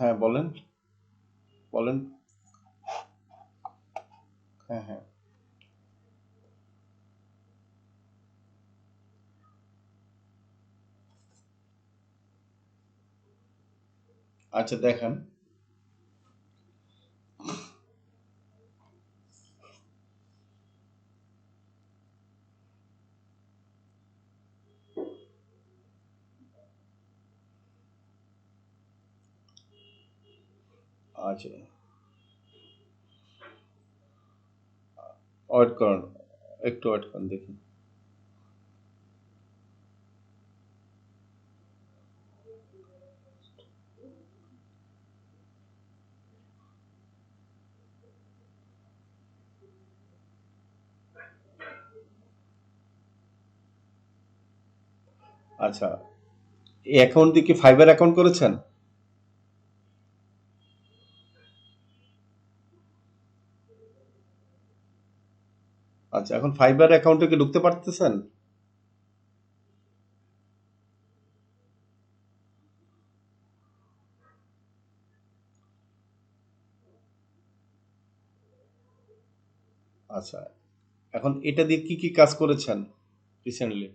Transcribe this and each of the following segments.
হ্যাঁ, বলেন, বলেন। হ্যাঁ, হ্যাঁ। আচ্ছা দেখেন। আচ্ছা, ওয়েট করুন, একটু ওয়েট করুন দেখি। আচ্ছা, এই অ্যাকাউন্ট দিয়ে কি ফাইবার অ্যাকাউন্ট করেছেন? আচ্ছা, এখন ফাইবার অ্যাকাউন্টে কি ঢুকতে পারতেছেন? আচ্ছা, এখন এটা দিয়ে কি কি কাজ করেছেন রিসেন্টলি?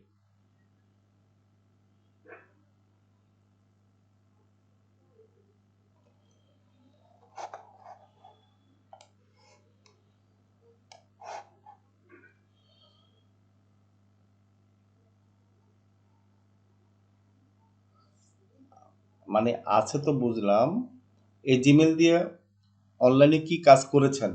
মানে আছে তো বুঝলাম, এই জিমেল দিয়ে অনলাইনে কি কাজ করেছেন?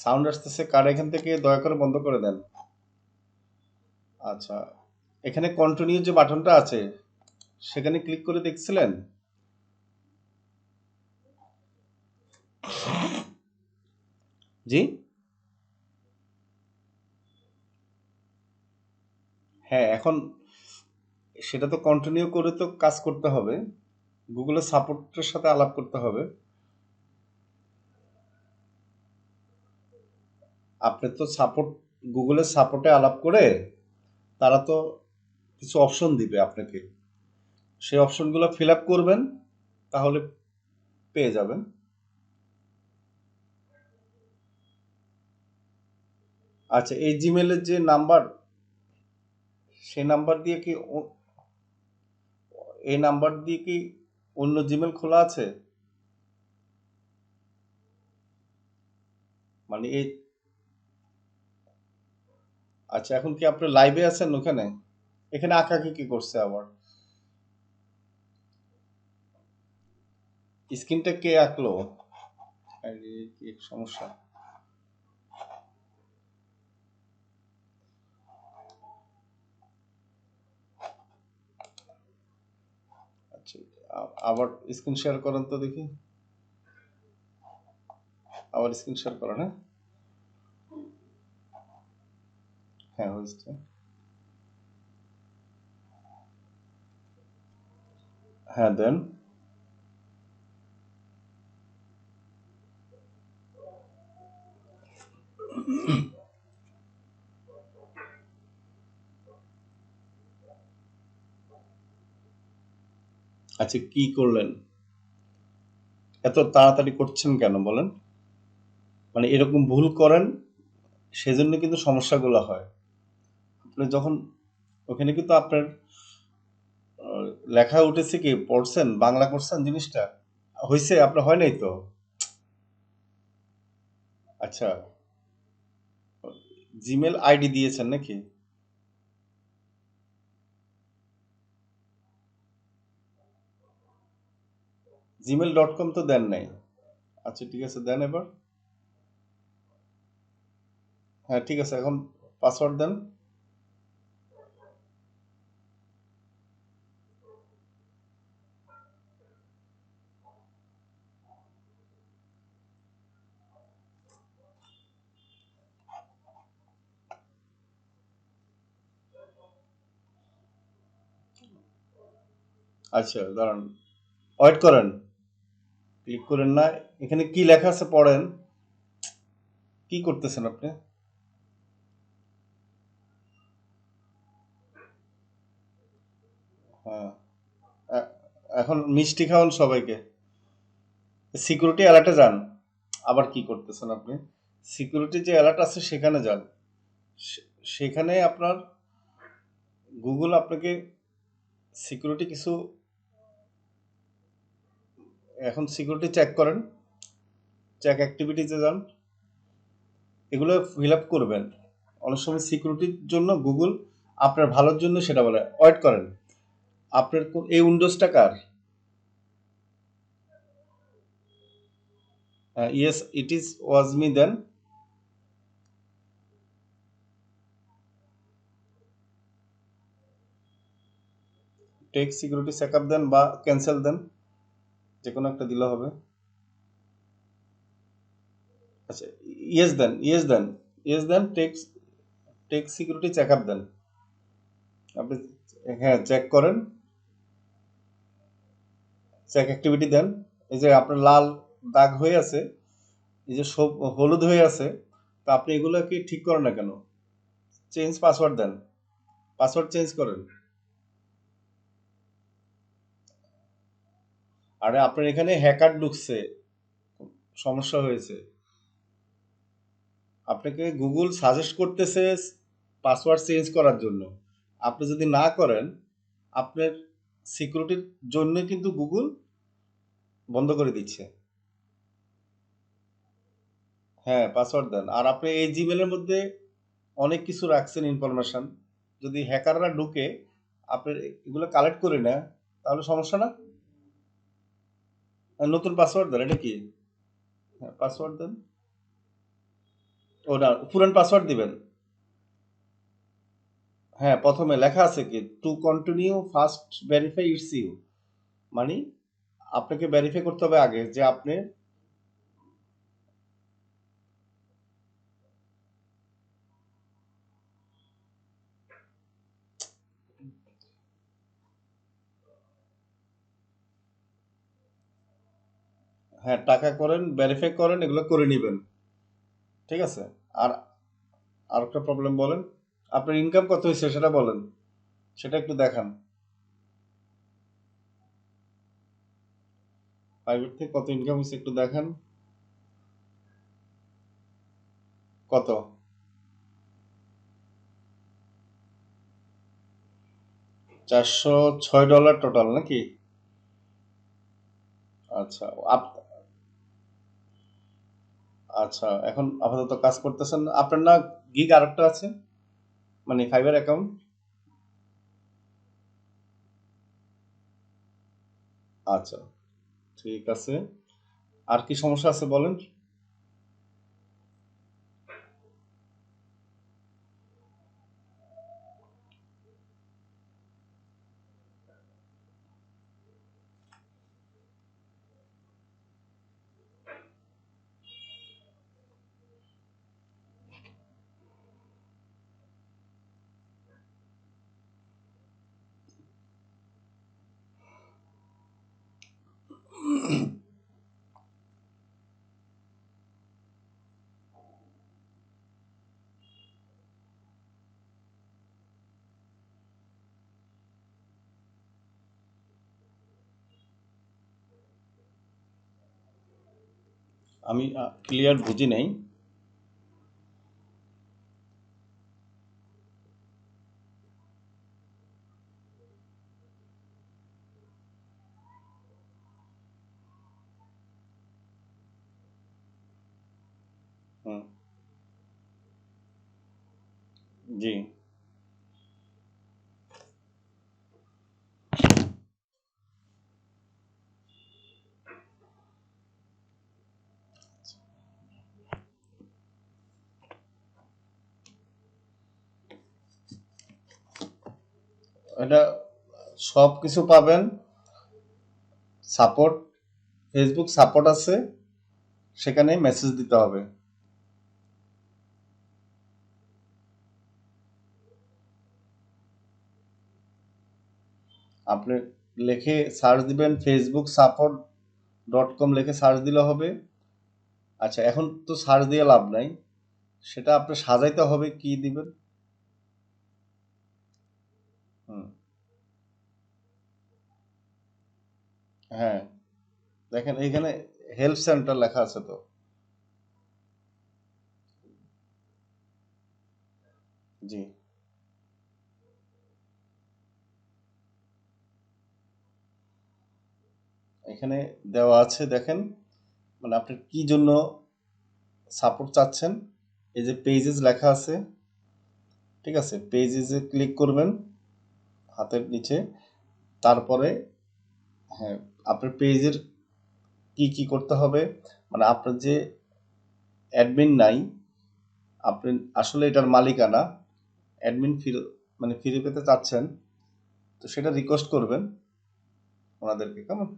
সাউন্ড আসতেছে কার এখান থেকে, দয়া করে বন্ধ করে দেন। আচ্ছা, এখানে কন্টিনিউ যে বাটনটা আছে সেখানে ক্লিক করে দেখছিলেন? জি। হ্যাঁ, এখন সেটা তো কন্টিনিউ করে তো কাজ করতে হবে, গুগলের সাপোর্টের সাথে আলাপ করতে হবে। আপনি তো সাপোর্ট, গুগলের সাপোর্টে আলাপ করে তারা তো কিছু অপশন দিবে আপনাকে, সেই অপশনগুলো ফিল আপ করবেন, তাহলে পেয়ে যাবেন। আচ্ছা, এই জিমেলের যে নাম্বার, সেই নাম্বার দিয়ে কি এই নাম্বার দিয়ে কি অন্য জিমেল খোলা আছে? মানে এই, আচ্ছা এখন কি আপনি লাইভে আছেন ওখানে? এখানে আঁকাকে কি করছে আবার? স্ক্রিনটা কে আঁকলো? আরে কি সমস্যা! আচ্ছা, আবার স্ক্রিন শেয়ার করেন তো দেখি। আবার স্ক্রিন শেয়ার করেন, হ্যাঁ। হ্যাঁ, হয়েছে। হ্যাঁ, দেন। আচ্ছা, কি করলেন? এত তাড়াতাড়ি করছেন কেন বলেন? মানে এরকম ভুল করেন, সেজন্য কিন্তু সমস্যাগুলো হয়। আপনি যখন ওখানে কিন্তু আপনার লেখা উঠেছে, কি পড়ছেন, বাংলা করছেন জিনিসটা? হয়েছে আপনার, হয় নাই তো? আচ্ছা, জিমেল আইডি দিয়েছেন নাকি? gmail.com তো দেন নাই। আচ্ছা ঠিক আছে, দেন এবার। হ্যাঁ ঠিক আছে, এখন পাসওয়ার্ড দেন। আচ্ছা দাঁড়ান, ওয়েট করেন, ক্লিক করেন না। এখানে কি লেখা আছে পড়েন। কি করতেছেন আপনি? হ্যাঁ, এ- এখন মিষ্টি খাওয়ান সবাইকে। সিকিউরিটি অ্যালার্টে যান। আবার কি করতেছেন আপনি? সিকিউরিটি যে অ্যালার্ট আছে সেখানে যান। সেখানে আপনার গুগল আপনাকে সিকিউরিটি কিছু, এখন সিকিউরিটি চেক করেন, চেক অ্যাক্টিভিটিতে যান, এগুলো ফিল আপ করবেন। অনেক সময় সিকিউরিটির জন্য গুগল আপনার ভালোর জন্য সেটা বলে। ওয়েট করেন, আপনার এই উইন্ডোজটা কার? ইয়েস ইট ইজ ওয়াজ মি দেন। টেক সিকিউরিটি চেকআপ দেন বা ক্যান্সেল দেন, যে কোনো একটা দিলে হবে। আচ্ছা, ইয়েস দেন, ইয়েস দেন, ইয়েস দেন, টেক টেক সিকিউরিটি চেকআপ দেন। আপনি, হ্যাঁ চেক করেন, চেক অ্যাক্টিভিটি দেন। এই যে আপনার লাল দাগ হয়ে আছে, এই যে সব হলুদ হয়ে আছে, তা আপনি এগুলো কি ঠিক করেন না কেন? চেঞ্জ পাসওয়ার্ড দেন, পাসওয়ার্ড চেঞ্জ করেন। আরে আপনার এখানে হ্যাকার ঢুকছে, সমস্যা হয়েছে। আপনাকে গুগল সাজেস্ট করতেছে পাসওয়ার্ড চেঞ্জ করার জন্য। আপনি যদি না করেন, আপনার সিকিউরিটির জন্য কিন্তু গুগল বন্ধ করে দিচ্ছে। হ্যাঁ পাসওয়ার্ড দেন। আর আপনি এই জিমেলের মধ্যে অনেক কিছু রাখছেন ইনফরমেশন, যদি হ্যাকাররা ঢুকে আপনার এগুলো কালেক্ট করে নেয়, তাহলে সমস্যা না? আর নতুন পাসওয়ার্ড দেন, এটা কি? হ্যাঁ পাসওয়ার্ড দেন। ও না, পুরান পাসওয়ার্ড দিবেন। হ্যাঁ প্রথমে লেখা আছে কি, to continue first verify it's you, মানে আপনাকে ভেরিফাই করতে হবে আগে যে আপনি। হ্যাঁ টাকা করেন, ভেরিফাই করেন, এগুলো করে নেবেন। ঠিক আছে। আর আর একটা প্রবলেম বলেন, আপনার ইনকাম কত হয়েছে সেটা বলেন, সেটা একটু দেখান। প্রাইভেট থেকে কত ইনকাম হয়েছে একটু দেখান। কত? 406 ডলার টোটাল নাকি? আচ্ছা আচ্ছা, এখন আপাতত কাজ করতেছেন না। আপনার না গিগ আরেকটা আছে, মানে ফাইবার অ্যাকাউন্ট? আচ্ছা ঠিক আছে। আর কি সমস্যা আছে বলেন। আমি ক্লিয়ার বুঝি নাই। হুম, জি। এটা সব কিছু পাবেন। সাপোর্ট, ফেসবুক সাপোর্ট আছে, সেখানে মেসেজ দিতে হবে। আপনি লিখে সার্চ দিবেন, facebook support.com লিখে সার্চ দিলে হবে। আচ্ছা, এখন তো সার্চ দিয়ে লাভ নাই, সেটা আপনি সাজাইতে হবে। কি দিবেন? হুম, হ্যাঁ, দেখেন এইখানে হেল্প সেন্টার লেখা আছে তো। জি, এখানে দেওয়া আছে, দেখেন মানে আপনি কি জন্য সাপোর্ট চাচ্ছেন। এই যে পেজেস লেখা আছে, ঠিক আছে, পেজেসে ক্লিক করবেন হাতের নিচে। তারপরে হ্যাঁ, আপনার পেজের কি কি করতে হবে, মানে আপনার যে অ্যাডমিন নাই, আপনি আসলে এটার মালিকানা, অ্যাডমিন ফিরে মানে ফিরে পেতে চাচ্ছেন, তো সেটা রিকোয়েস্ট করবেন ওনাদেরকে, কেমন?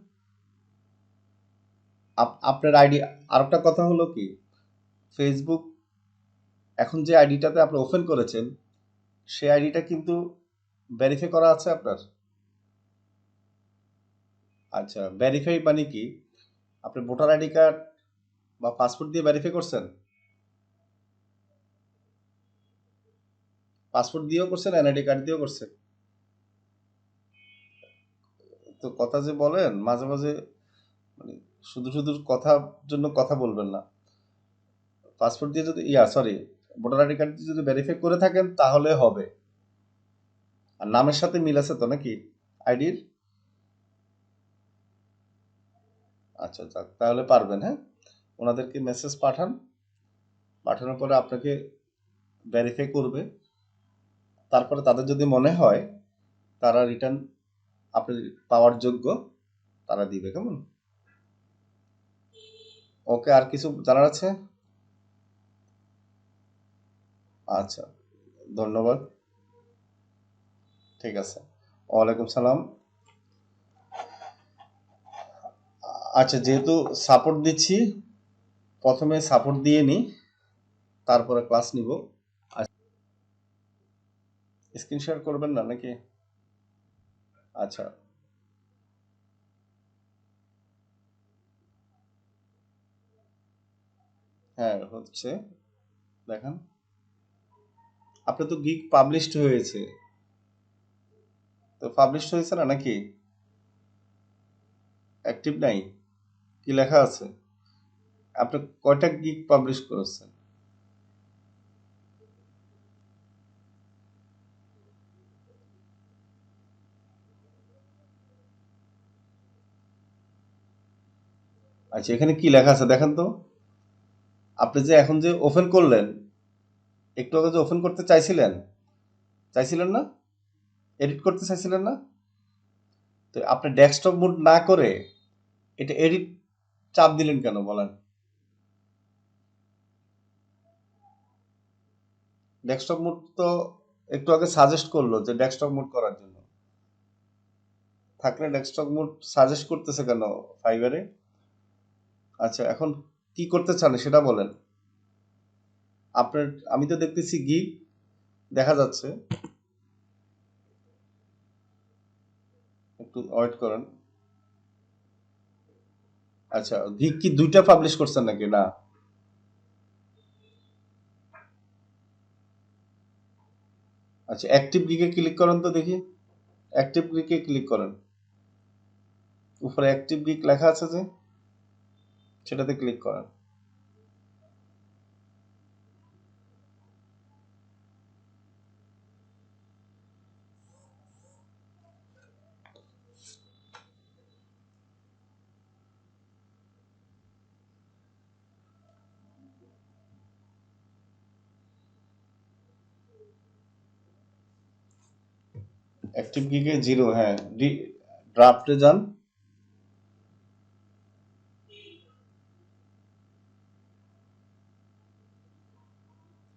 আপনার আইডি, আর একটা কথা হলো কি, ফেসবুক এখন যে আইডিটাতে আপনি ওপেন করেছেন, সেই আইডিটা কিন্তু ভেরিফাই করা আছে আপনার। আচ্ছা, ভেরিফাই মানে কি, আপনি ভোটার আইডি কার্ড বা পাসপোর্ট দিয়ে ভেরিফাই করছেন? পাসপোর্ট দিয়েও করছেন, এনআইডি কার্ড দিয়েও করছেন? তো কথা যে বলেন মাঝে মাঝে, মানে শুধু শুধু কথার জন্য কথা বলবেন না। পাসপোর্ট দিয়ে যদি সরি, ভোটার আইডি কার্ড দিয়ে যদি ভেরিফাই করে থাকেন তাহলে হবে। আর নামের সাথে মিল আছে তো নাকি আইডির? আচ্ছা, যাক, তাহলে পারবেন। হ্যাঁ, ওনাদেরকে মেসেজ পাঠান, পাঠানোর পরে আপনাকে ভেরিফাই করবে। তারপরে তাদের যদি মনে হয় তারা রিটার্ন আপনি পাওয়ার যোগ্য, তারা দিবে, কেমন? ওকে, আর কিছু জানার আছে? আচ্ছা, ধন্যবাদ। ঠিক আছে। ওয়ালাইকুম সালাম। আচ্ছা, যেহেতু সাপোর্ট দিচ্ছি, প্রথমে সাপোর্ট দিয়ে নিই, তারপরে ক্লাস নিব। স্ক্রিন শেয়ার করবেন না নাকি? আচ্ছা, হ্যাঁ হচ্ছে, দেখেন আপনার তো গিগ পাবলিশড হয়েছে, তো পাবলিশড হয়েছে না নাকি? অ্যাক্টিভ নাই? কি লেখা আছে? আপনি কয়টা গিগ পাবলিশ করেছেন? আচ্ছা, এখানে কি লেখা আছে দেখেন তো। আপনি যে এখন যে ওপেন করলেন, একটু আগে যে ওপেন করতে চাইছিলেন, চাইছিলেন না? এডিট করতে চাইছিলেন না? তো আপনি ডেস্কটপ মোড না করে এটা এডিট চাপ দিলেন কেন বলেন? ডেস্কটপ মোড তো একটু আগে সাজেস্ট করলো যে ডেস্কটপ মোড করার জন্য। থাকলে ডেস্কটপ মোড সাজেস্ট করতেছে কেন ফাইবারে? আচ্ছা, এখন কি করতে চান সেটা বলেন। আপনার, আমি তো দেখতেছি গিগ দেখা যাচ্ছে। একটু ওয়েট করেন। আচ্ছা, গিগ কি দুইটা পাবলিশ করছেন নাকি? না? আচ্ছা, অ্যাক্টিভ গিগে ক্লিক করেন তো দেখি। অ্যাক্টিভ গিগে ক্লিক করেন, উপরে অ্যাক্টিভ গিগ লেখা আছে যে, সেটাতে ক্লিক করেন। অ্যাক্টিভ গিগে জিরো, হ্যাঁ, ড্রাফটে যান।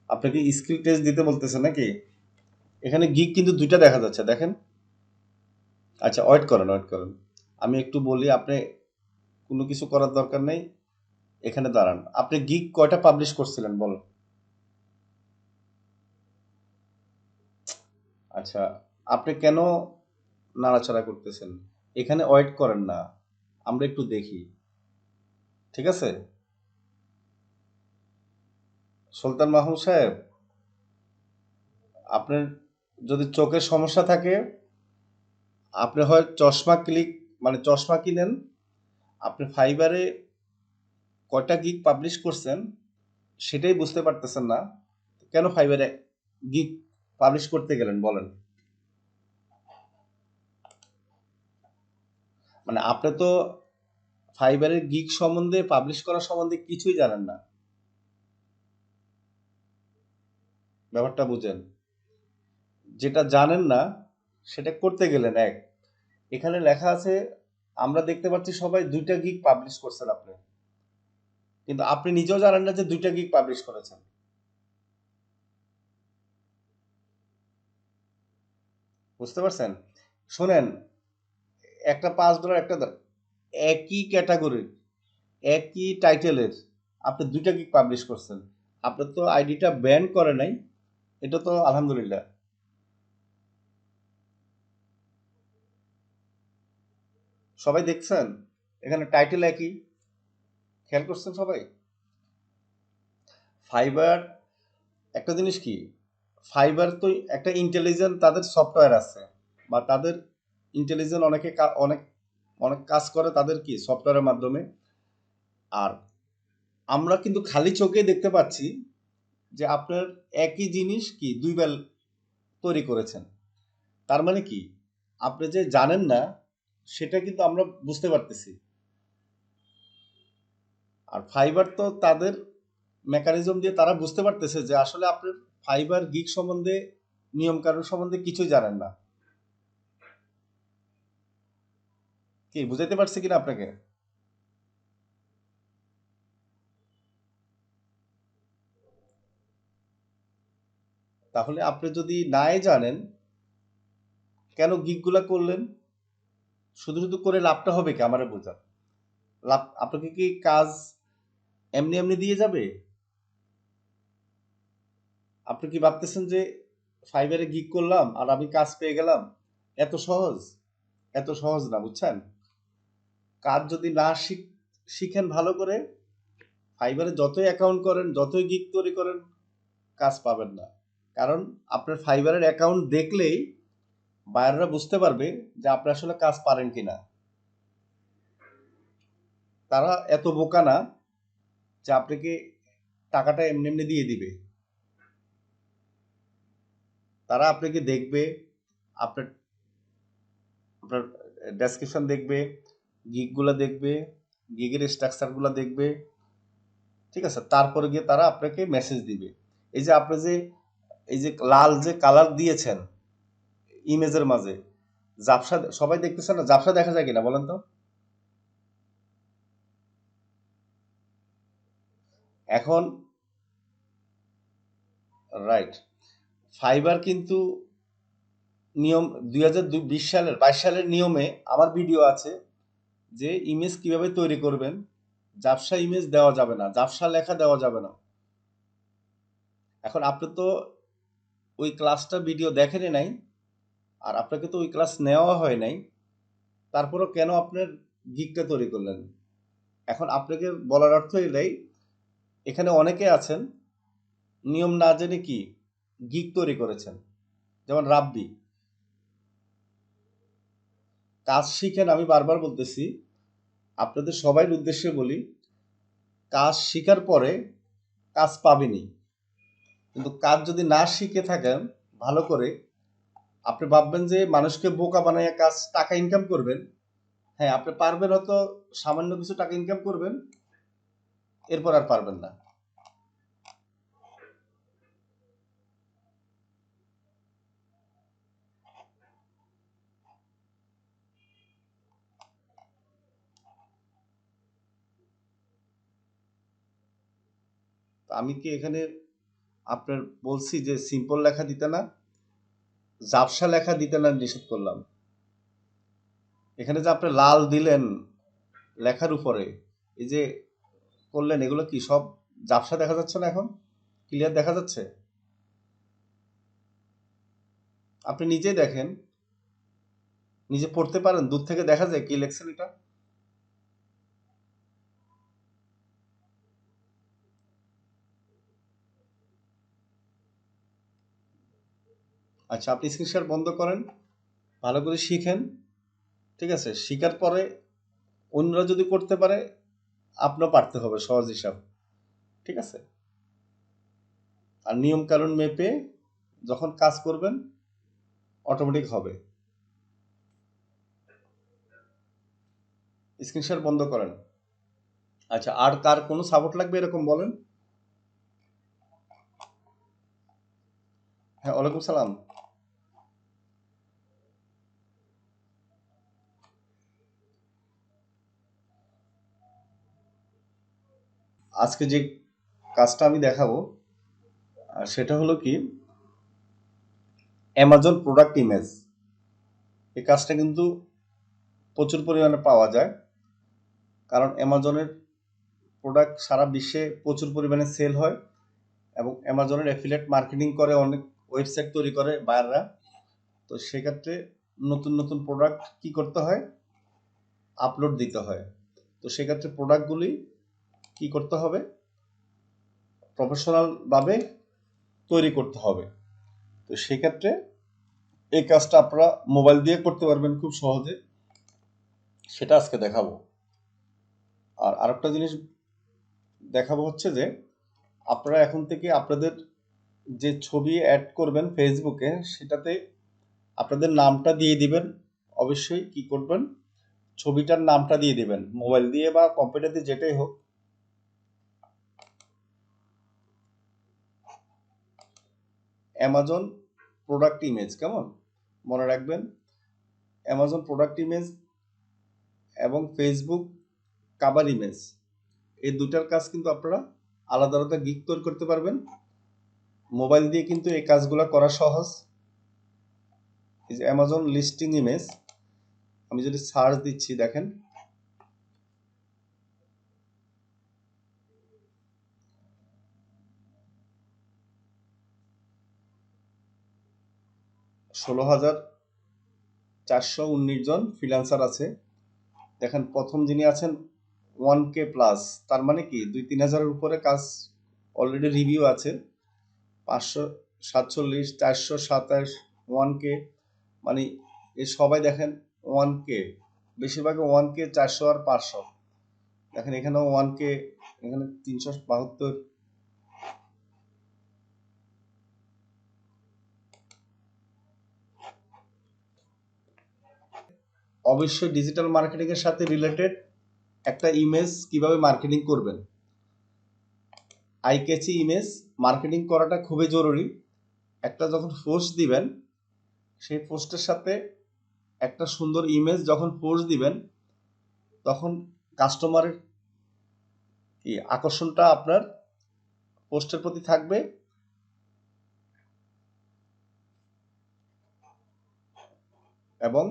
আপনাকে স্কিল টেস্ট দিতে বলতেছে নাকি? এখানে গিগ কিন্তু দুইটা দেখা যাচ্ছে, দেখেন। আচ্ছা, ওয়েট করেন, ওয়েট করেন। আমি একটু বলি, আপনি কোনো কিছু করার দরকার নেই, এখানে দাঁড়ান। আপনি গিগ কয়টা পাবলিশ করছিলেন বল? আচ্ছা, আপনি কেন নাড়াচাড়া করতেছেন? এখানে ওয়েট করেন না, আমরা একটু দেখি। ঠিক আছে? সুলতান মাহমুদ সাহেব, আপনার যদি চোখের সমস্যা থাকে, আপনি হয় চশমা ক্লিক মানে চশমা কিনেন। আপনি ফাইবারে কয়টা গিগ পাবলিশ করছেন সেটাই বুঝতে পারতেছেন না, কেন ফাইবারে গিগ পাবলিশ করতে গেলেন বলেন? মানে আপনি তো ফাইবারের গিগ সম্বন্ধে, পাবলিশ করা সম্বন্ধে কিছুই জানেন না। ব্যাপারটা বুঝেন। যেটা জানেন না সেটা করতে গেলেন এক। এখানে লেখা আছে, আমরা দেখতে পাচ্ছি সবাই 2টা গিগ পাবলিশ করছেন আপনি, কিন্তু আপনি নিজেও জানেন না যে 2টা গিগ পাবলিশ করেছেন। বুঝতে পারছেন? শোনেন, একটা $5, একটা একই ক্যাটাগরির, একই টাইটেলের আপনি 2টা গিগ পাবলিশ করছেন। আপনার তো আইডিটা ব্যান করে নাই, এটা তো আলহামদুলিল্লাহ। সবাই দেখছেন? এখানে টাইটেল একই, খেয়াল করছেন সবাই? ফাইবার একটা জিনিস কি, ফাইবার তো একটা ইন্টেলিজেন্ট, তাদের সফটওয়্যার আছে, বা তাদের ইন্টেলিজেন্ট অনেকে অনেক অনেক কাজ করে তাদের কি সফটওয়্যারের মাধ্যমে। আর আমরা কিন্তু খালি চোখে দেখতে পাচ্ছি যে আপনার একই জিনিস কি দুইবার তৈরি করেছেন। তার মানে কি, আপনি যে জানেন না সেটা কিন্তু আমরা বুঝতে পারতেছি। আর ফাইবার তো তাদের মেকানিজম দিয়ে তারা বুঝতে পারতেছে যে আসলে আপনার ফাইবার গিগ সম্বন্ধে, নিয়ম কানুন সম্বন্ধে কিছুই জানেন না। কি বুঝাইতে পারছি কিনা আপনাকে? তাহলে আপনি যদি নাই জানেন, কেন গিগগুলা করলেন? শুধু শুধু করে লাভটা হবে কি আমারে বোঝান। লাভ আপনাকে কি কাজ এমনি এমনি দিয়ে যাবে? আপনি কি ভাবতেছেন যে ফাইবারে গিগ করলাম আর আমি কাজ পেয়ে গেলাম? এত সহজ? এত সহজ না, বুঝছেন? কাজ যদি না শিখেন ভালো করে, ফাইবারে যতই অ্যাকাউন্ট করেন, যতই গিগ তৈরি করেন, কাজ পাবেন না। কারণ আপনার ফাইবারের অ্যাকাউন্ট দেখলেই বায়াররা বুঝতে পারবে যে আপনি আসলে কাজ পারেন কিনা। তারা এত বোকা না যে আপনাকে টাকাটা এমনি এমনি দিয়ে দিবে। তারা আপনাকে দেখবে, আপনার আপনার ডেসক্রিপশন দেখবে, গিগগুলো দেখবে, গিগের স্ট্রাকচারগুলো দেখবে। ঠিক আছে? তারপরে গিয়ে তারা আপনাকে মেসেজ দিবে। এই যে আপনি যে এই যে লাল যে কালার দিয়েছেন ইমেজের মাঝে, ঝাপসা সবাই দেখতেছে না? ঝাপসা দেখা যায় কিনা বলেন তো? এখন রাইট, ফাইবার কিন্তু নিয়ম 2020 সালের 22 সালের নিয়মে আমার ভিডিও আছে যে ইমেজ কিভাবে তৈরি করবেন। ঝাপসা ইমেজ দেওয়া যাবে না, ঝাপসা লেখা দেওয়া যাবে না। এখন আপনি তো ওই ক্লাসটা ভিডিও দেখেনই নাই, আর আপনাকে তো ওই ক্লাস নেওয়া হয় নাই, তারপরও কেন আপনার গিগটা তৈরি করলেন? এখন আপনাকে বলার অর্থ এটাই, এখানে অনেকে আছেন নিয়ম না জেনে কি গিগ তৈরি করেছেন, যেমন রাব্বি। কাজ শিখেন, আমি বারবার বলতেছি, আপনাদের সবার উদ্দেশ্যে বলি, কাজ শিখার পরে কাজ পাবেনই। কিন্তু কাজ যদি না শিখে থাকেন ভালো করে, আপনি ভাববেন যে মানুষকে বোকা বানাইয়া কাজ টাকা ইনকাম করবেন। হ্যাঁ, আপনি পারবেন হয়তো, সামান্য কিছু টাকা ইনকাম করবেন, এরপর আর পারবেন না। তো আমি কি এখানে আপনার বলছি যে সিম্পল লেখা দিতে না, ঝাপসা লেখা দিতে না নিষেধ করলাম? এখানে যে আপনি লাল দিলেন লেখার উপরে, এই যে করলেন, এগুলো কি সব ঝাপসা দেখা যাচ্ছে না? এখন ক্লিয়ার দেখা যাচ্ছে? আপনি নিজেই দেখেন, নিজে পড়তে পারেন? দূর থেকে দেখা যায় কি লেখছেন এটা? আচ্ছা, আপনি স্ক্রিন শেয়ার বন্ধ করেন, ভালো করে শিখেন, ঠিক আছে? শিখার পরে অন্যরা যদি করতে পারে, আপনার পারতে হবে, সহজ হিসাব, ঠিক আছে? আর নিয়ম কানুন মেপে যখন কাজ করবেন অটোমেটিক হবে। স্ক্রিন শেয়ার বন্ধ করেন। আচ্ছা, আর কার কোনো সাপোর্ট লাগবে এরকম বলেন। হ্যাঁ, ওয়ালাইকুম সালাম। আজকে যে কাজটা আমি দেখাবো সেটা হলো কি, অ্যামাজন প্রোডাক্ট ইমেজ। এই কাজটা কিন্তু প্রচুর পরিমাণে পাওয়া যায়, কারণ অ্যামাজনের প্রোডাক্ট সারা বিশ্বে প্রচুর পরিমাণে সেল হয় এবং অ্যামাজনের অ্যাফিলিয়েট মার্কেটিং করে অনেক ওয়েবসাইট তৈরি করে বায়াররা। তো সেক্ষেত্রে নতুন নতুন প্রোডাক্ট কি করতে হয়, আপলোড দিতে হয়। তো সেক্ষেত্রে প্রোডাক্টগুলি কি করতে হবে, প্রফেশনালভাবে তৈরি করতে হবে। তো সেক্ষেত্রে এই কাজটা আপনারা মোবাইল দিয়ে করতে পারবেন খুব সহজে, সেটা আজকে দেখাবো। আর আরেকটা জিনিস দেখাবো হচ্ছে যে, আপনারা এখন থেকে আপনাদের যে ছবি অ্যাড করবেন ফেসবুকে, সেটাতে আপনাদের নামটা দিয়ে দিবেন। অবশ্যই কি করবেন, ছবিটার নামটা দিয়ে দিবেন, মোবাইল দিয়ে বা কম্পিউটার দিয়ে যেটাই হোক। অ্যামাজন প্রোডাক্ট ইমেজ, কেমন? মনে রাখবেন, অ্যামাজন প্রোডাক্ট ইমেজ এবং ফেসবুক কাভার ইমেজ, এই দুটার কাজ কিন্তু আপনারা আলাদা আলাদা গিগ তৈরি করতে পারবেন। মোবাইল দিয়ে কিন্তু এই কাজগুলো করা সহজ। এই যে অ্যামাজন লিস্টিং ইমেজ, আমি যদি সার্চ দিচ্ছি দেখেন, ষোলো হাজার 419 জন ফ্রিল্যান্সার আছে। দেখেন প্রথম যিনি আছেন 1K প্লাস, তার মানে কি 2-3 হাজারের উপরে কাজ অলরেডি রিভিউ আছে। 547, 427, 1K, মানে এ সবাই দেখেন 1K, বেশিরভাগই 1K, 400 আর 500। দেখেন এখানেও 1K, এখানে 372। অবশ্যই ডিজিটাল মার্কেটিং এর সাথে রিলেটেড একটা ইমেজ কিভাবে মার্কেটিং করবেন, আই ক্যাচি ইমেজ মার্কেটিং করাটা খুবই জরুরি। একটা যখন পোস্ট দিবেন, সেই পোস্টের সাথে একটা সুন্দর ইমেজ যখন পোস্ট দিবেন, তখন কাস্টমারের কি আকর্ষণটা আপনার পোস্টের প্রতি থাকবে এবং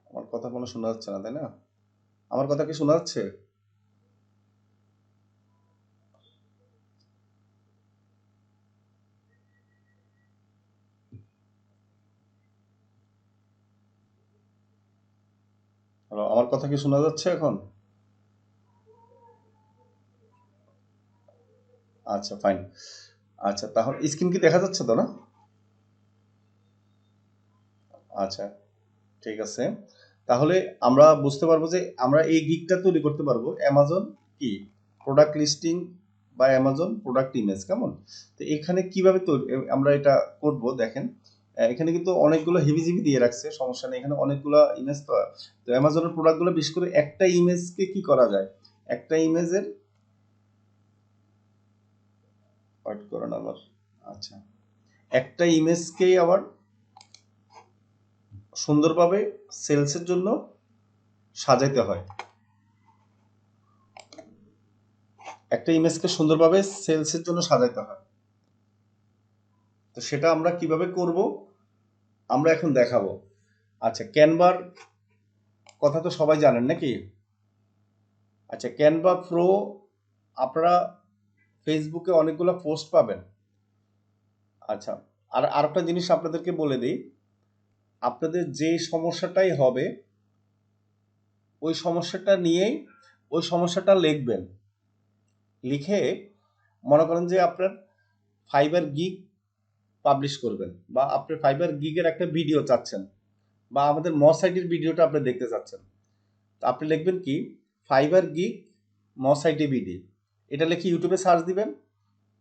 আমার কথা কোনো শোনা যাচ্ছে না, তাই না? আমার কথা কি শোনা যাচ্ছে? হ্যালো, আমার কথা কি শোনা যাচ্ছে এখন? আচ্ছা, ফাইন। আচ্ছা, তাহলে স্ক্রিন কি দেখা যাচ্ছে তো, না? আচ্ছা, ঠিক আছে। তাহলে আমরা বুঝতে পারবো যে আমরা এই গিগটা তৈরি করতে পারবো অ্যামাজন কি প্রোডাক্ট লিস্টিং বা অ্যামাজন প্রোডাক্ট ইমেজ, কেমন? তো এখানে কিভাবে আমরা এটা করব দেখেন, এখানে কিন্তু অনেকগুলো হেভিজিবি দিয়ে রাখছে, সমস্যা নেই, এখানে অনেকগুলো ইমেজ। তো তো অ্যামাজনের প্রোডাক্টগুলো বিশেষ করে একটা ইমেজকে কি করা যায়, একটা ইমেজের ওয়েট করেন আবার। আচ্ছা, একটা ইমেজকেই আবার সুন্দরভাবে সেলসের জন্য সাজাইতে হয়। একটা ইমেজকে সুন্দরভাবে সেলসের জন্য সাজাইতে হয়। তো সেটা আমরা কিভাবে করব আমরা এখন দেখাবো। আচ্ছা, ক্যানভার কথা তো সবাই জানেন নাকি? আচ্ছা, ক্যানভা প্রো আপনারা ফেসবুকে অনেকগুলো পোস্ট পাবেন। আচ্ছা, আর আরেকটা জিনিস আপনাদেরকে বলে দিই, আপনাদের যে সমস্যাটাই হবে ওই সমস্যাটা নিয়েই ওই সমস্যাটা লিখবেন। লিখে মনে করেন যে আপনার ফাইবার গিগ পাবলিশ করবেন, বা আপনি ফাইবার গিগের একটা ভিডিও চাচ্ছেন, বা আমাদের মস আইডির ভিডিওটা আপনি দেখতে চাচ্ছেন। তো আপনি লিখবেন কি, ফাইবার গিগ মস আইডি বিডি, এটা লিখে ইউটিউবে সার্চ দিবেন,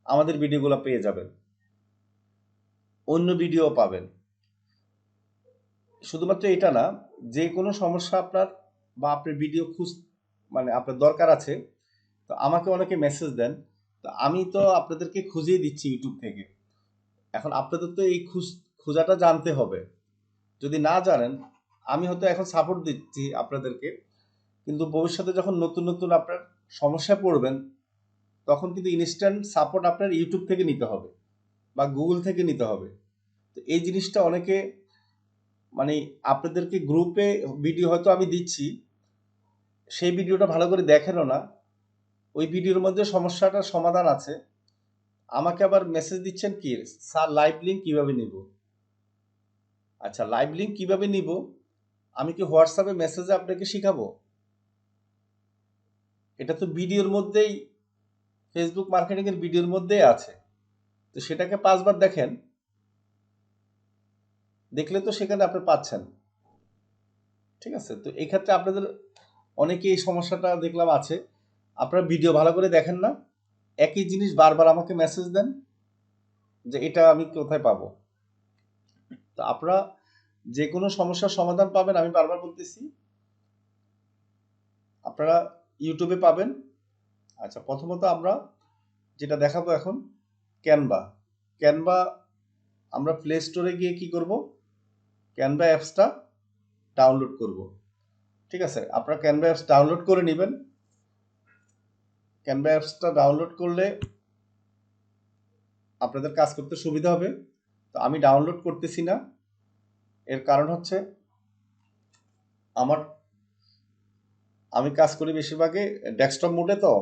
আমাদের ভিডিওগুলো পেয়ে যাবেন, অন্য ভিডিও পাবেন। শুধুমাত্র এটা না, যে কোনো সমস্যা আপনার বা আপনার ভিডিও মানে আপনার দরকার আছে, তো আমাকে অনেকে মেসেজ দেন, তো আমি তো আপনাদেরকে খুঁজিয়ে দিচ্ছি ইউটিউব থেকে। এখন আপনাদের তো এই খোঁজাটা জানতে হবে। যদি না জানেন, আমি হয়তো এখন সাপোর্ট দিচ্ছি আপনাদেরকে, কিন্তু ভবিষ্যতে যখন নতুন নতুন আপনার সমস্যায় পড়বেন, তখন কিন্তু ইনস্ট্যান্ট সাপোর্ট আপনার ইউটিউব থেকে নিতে হবে বা গুগল থেকে নিতে হবে। তো এই জিনিসটা অনেকে, মানে আপনাদেরকে গ্রুপে ভিডিও হয়তো আমি দিচ্ছি, সেই ভিডিওটা ভালো করে দেখেনও না, ওই ভিডিওর মধ্যে সমস্যাটার সমাধান আছে, আমাকে আবার মেসেজ দিচ্ছেন কি, স্যার লাইভ লিঙ্ক কিভাবে নিব। আচ্ছা, লাইভ লিঙ্ক কিভাবে নিব, আমি কি হোয়াটসঅ্যাপে মেসেজে আপনাকে শিখাবো? এটা তো ভিডিওর মধ্যেই, ফেসবুক মার্কেটিং এর ভিডিওর মধ্যেই আছে। তো সেটাকে 5 বার দেখেন, দেখলে তো সেখানে আপনি পাচ্ছেন। ঠিক আছে, তো এই ক্ষেত্রে আপনাদের অনেকে এই সমস্যাটা দেখলাম আছে, আপনারা ভিডিও ভালো করে দেখেন না, একই জিনিস বারবার আমাকে মেসেজ দেন যে এটা আমি কোথায় পাবো। তো আপনারা যে কোনো সমস্যার সমাধান পাবেন, আমি বারবার বলতেছি, আপনারা ইউটিউবে পাবেন। আচ্ছা, প্রথমত আমরা যেটা দেখাবো এখন, ক্যানভা। ক্যানভা আমরা প্লে স্টোরে গিয়ে কি করব, ক্যানভা অ্যাপসটা ডাউনলোড করব। ঠিক আছে, আপনারা ক্যানভা অ্যাপস ডাউনলোড করে নেবেন। ক্যানভা অ্যাপসটা ডাউনলোড করলে আপনাদের কাজ করতে সুবিধা হবে। তো আমি ডাউনলোড করতেছি না, এর কারণ হচ্ছে আমার, আমি কাজ করি বেশিরভাগই ডেস্কটপ মোডে, তো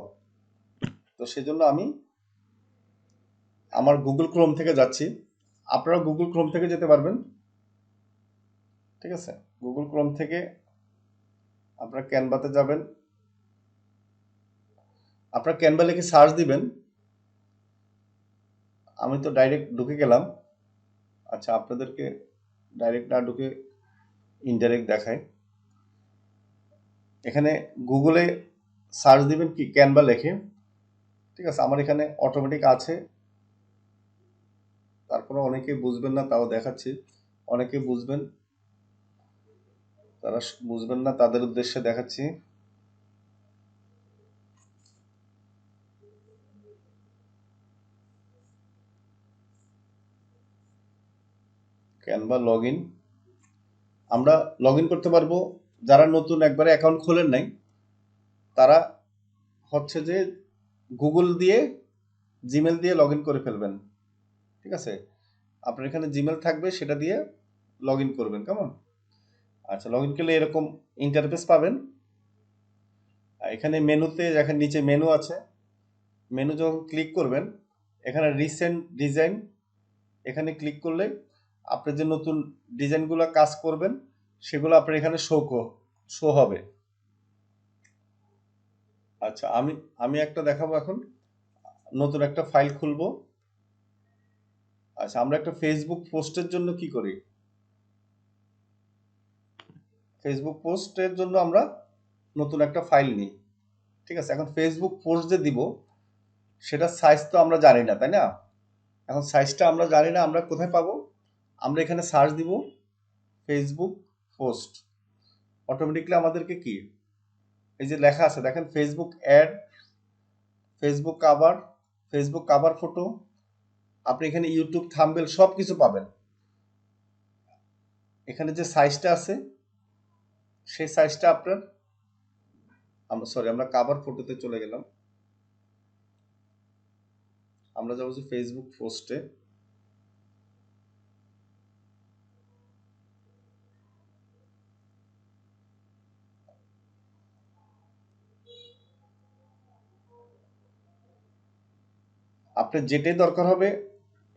তো সেজন্য আমি আমার গুগল ক্রোম থেকে যাচ্ছি। আপনারা গুগল ক্রোম থেকে যেতে পারবেন। ঠিক আছে, গুগল ক্রোম থেকে আপনারা ক্যানভাতে যাবেন, আপনারা ক্যানভা লিখে সার্চ দিবেন। আমি তো ডাইরেক্ট ঢুকে গেলাম। আচ্ছা, আপনাদেরকে ডাইরেক্ট না ঢুকে ইনডাইরেক্ট দেখায়। এখানে গুগলে সার্চ দিবেন কি, ক্যানভা লেখে। ঠিক আছে, আমার এখানে অটোমেটিক আছে, তারপরে অনেকে বুঝবেন না, তাও দেখাচ্ছি। অনেকে বুঝবেন, তারা বুঝবেন না, তাদের উদ্দেশ্যে দেখাচ্ছি। ক্যানভা লগ ইন, আমরা লগ ইন করতে পারবো। যারা নতুন একবারে অ্যাকাউন্ট খোলেন নাই, তারা হচ্ছে যে গুগল দিয়ে, জিমেল দিয়ে লগ ইন করে ফেলবেন। ঠিক আছে, আপনার এখানে জিমেল থাকবে, সেটা দিয়ে লগ ইন করবেন, কেমন? আচ্ছা, লগ ইন করলে এরকম ইন্টারফেস পাবেন। এখানে মেনুতে, দেখেন নিচে মেনু আছে, মেনু যখন ক্লিক করবেন, এখানে রিসেন্ট ডিজাইন, এখানে ক্লিক করলে আপনি যে নতুন ডিজাইনগুলো কাজ করবেন, সেগুলো আপনার এখানে শো হবে। আচ্ছা, আমি আমি একটা দেখাবো এখন, নতুন একটা ফাইল খুলবো। আচ্ছা, আমরা একটা ফেসবুক পোস্টের জন্য কি করি, ফেসবুক পোস্টের জন্য আমরা নতুন একটা ফাইল নিই। ঠিক আছে, এখন ফেসবুক পোস্ট যে দিব, সেটা সাইজ তো আমরা জানি না, তাই না? এখন সাইজটা আমরা জানি না, আমরা কোথায় পাবো? আমরা এখানে সার্চ দিব ফেসবুক পোস্ট, অটোমেটিকলি আমাদেরকে কি, এই যে লেখা আছে দেখেন, Facebook ad, Facebook cover, Facebook cover photo, আপনি এখানে ইউটিউব থাম্বনেল সব কিছু পাবেন। এখানে যে সাইজটা আছে, সেই সাইজটা আপনার, আমরা কাভার ফটোতে চলে গেলাম, আমরা যাবো যে ফেসবুক পোস্টে। আপনার যেটাই দরকার হবে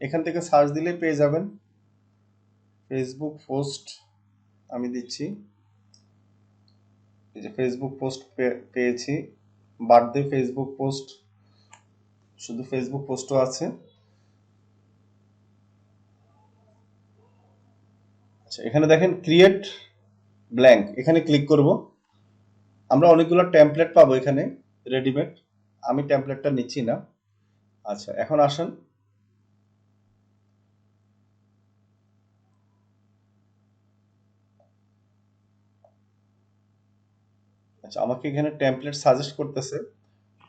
এখান থেকে সার্চ দিলে পেয়ে যাবেন। ফেসবুক পোস্ট আমি দিচ্ছি, এই যে ফেসবুক পোস্ট পেয়েছি। বার্থডে ফেসবুক পোস্ট, শুধু ফেসবুক পোস্টও আছে। আচ্ছা, এখানে দেখেন ক্রিয়েট ব্ল্যাঙ্ক, এখানে ক্লিক করব। আমরা অনেকগুলো টেমপ্লেট পাবো এখানে রেডিমেড, আমি টেমপ্লেটটা নিচ্ছি না। আচ্ছা, এখন আসেন, আচ্ছা আমাকে এখানে টেমপ্লেট সাজেস্ট করতেছে,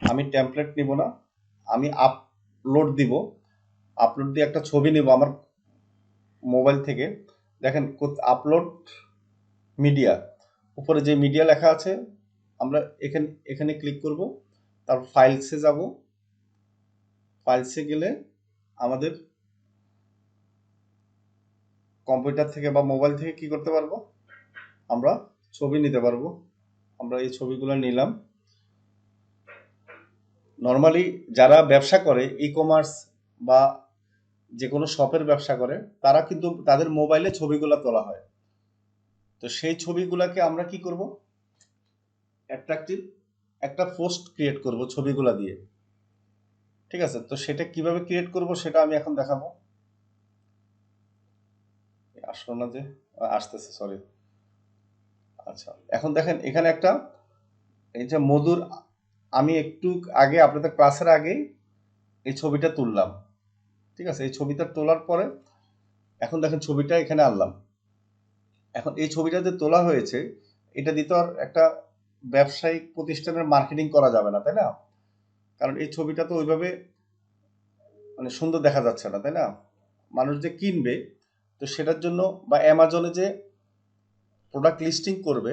আমি টেমপ্লেট নিব না, আমি আপলোড দিব। আপলোড দিয়ে একটা ছবি নিব আমার মোবাইল থেকে। দেখেন আপলোড মিডিয়া, উপরে যে মিডিয়া লেখা আছে আমরা এখানে এখানে ক্লিক করব। তারপর ফাইলসে যাব, ফাইলসে গেলে আমাদের কম্পিউটার থেকে বা মোবাইল থেকে কি করতে পারবো, আমরা ছবি নিতে পারবো। আমরা এই ছবিগুলো নিলাম। নর্মালি যারা ব্যবসা করে ই কমার্স বা যে কোনো শপের ব্যবসা করে, তারা কিন্তু তাদের মোবাইলে ছবিগুলো তোলা হয়। তো সেই ছবিগুলোকে আমরা কি করব, অ্যাট্রাকটিভ একটা পোস্ট ক্রিয়েট করব ছবিগুলা দিয়ে। ঠিক আছে, তো সেটা কিভাবে ক্রিয়েট করব সেটা আমি এখন দেখাবো। আসলো না যে, আসতেছে, সরি। আচ্ছা, এখন দেখেন এখানে একটা, এই যে মধুর, আমি একটু আগে আপনাদের ক্লাসের আগে এই ছবিটা তুললাম। ঠিক আছে, এই ছবিটা তোলার পরে এখন দেখেন ছবিটা এখানে আনলাম। এখন এই ছবিটা যে তোলা হয়েছে, এটা দিতে আর একটা ব্যবসায়িক প্রতিষ্ঠানের মার্কেটিং করা যাবে না, তাই না? কারণ এই ছবিটা তো ওইভাবে মানে সুন্দর দেখা যাচ্ছে না, তাই না? মানুষ যে কিনবে, তো সেটার জন্য বা অ্যামাজনে যে প্রোডাক্ট লিস্টিং করবে,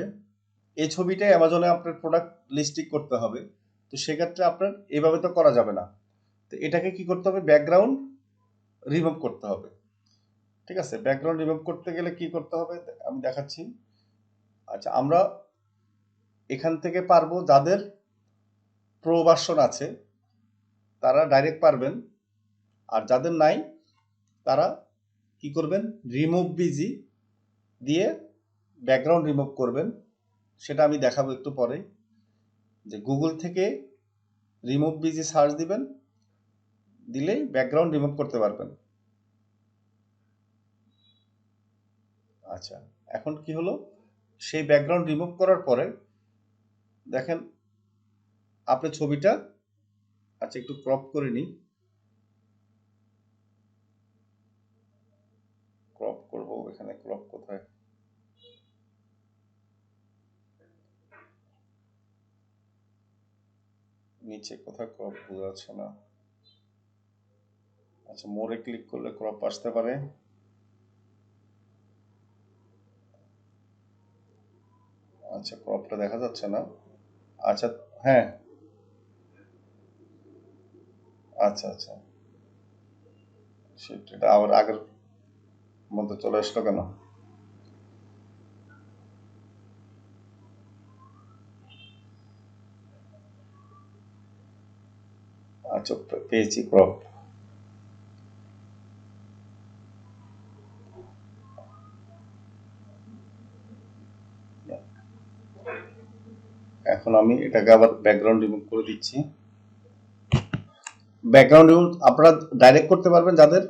এই ছবিটাই অ্যামাজনে আপনার প্রোডাক্ট লিস্টিং করতে হবে। তো সেক্ষেত্রে আপনার এভাবে তো করা যাবে না। তো এটাকে কি করতে হবে, ব্যাকগ্রাউন্ড রিমুভ করতে হবে। ঠিক আছে, ব্যাকগ্রাউন্ড রিমুভ করতে গেলে কি করতে হবে আমি দেখাচ্ছি। আচ্ছা, আমরা এখান থেকে পারবো, যাদের প্রো ভার্সন আছে তারা ডাইরেক্ট পারবেন, আর যাদের নাই তারা কি করবেন, রিমুভ বিজি দিয়ে ব্যাকগ্রাউন্ড রিমুভ করবেন। সেটা আমি দেখাবো একটু পরে। যে গুগল থেকে রিমুভ বিজি সার্চ দিবেন, দিলেই ব্যাকগ্রাউন্ড রিমুভ করতে পারবেন। আচ্ছা, এখন কি হলো, সেই ব্যাকগ্রাউন্ড রিমুভ করার পরে দেখেন আপনি ছবিটা, আচ্ছা একটু ক্রপ করে নিই, ক্রপ করব, এখানে ক্রপ কোথায়, নিচে কোথায় ক্রপ বোঝা যাচ্ছে না। আচ্ছা, মোরে ক্লিক করলে ক্রপ আসতে পারে। আচ্ছা, ক্রপটা দেখা যাচ্ছে না। আচ্ছা, হ্যাঁ, আচ্ছা আচ্ছা, সেটা আবার আগের মধ্যে চলে আসলো কেন? আচ্ছা, পেয়েছি ক্রপ। এখন আমি এটাকে আবার ব্যাকগ্রাউন্ড রিমুভ করে দিচ্ছি। ব্যাকগ্রাউন্ড রিমুভ আপনারা ডাইরেক্ট করতে পারবেন যাদের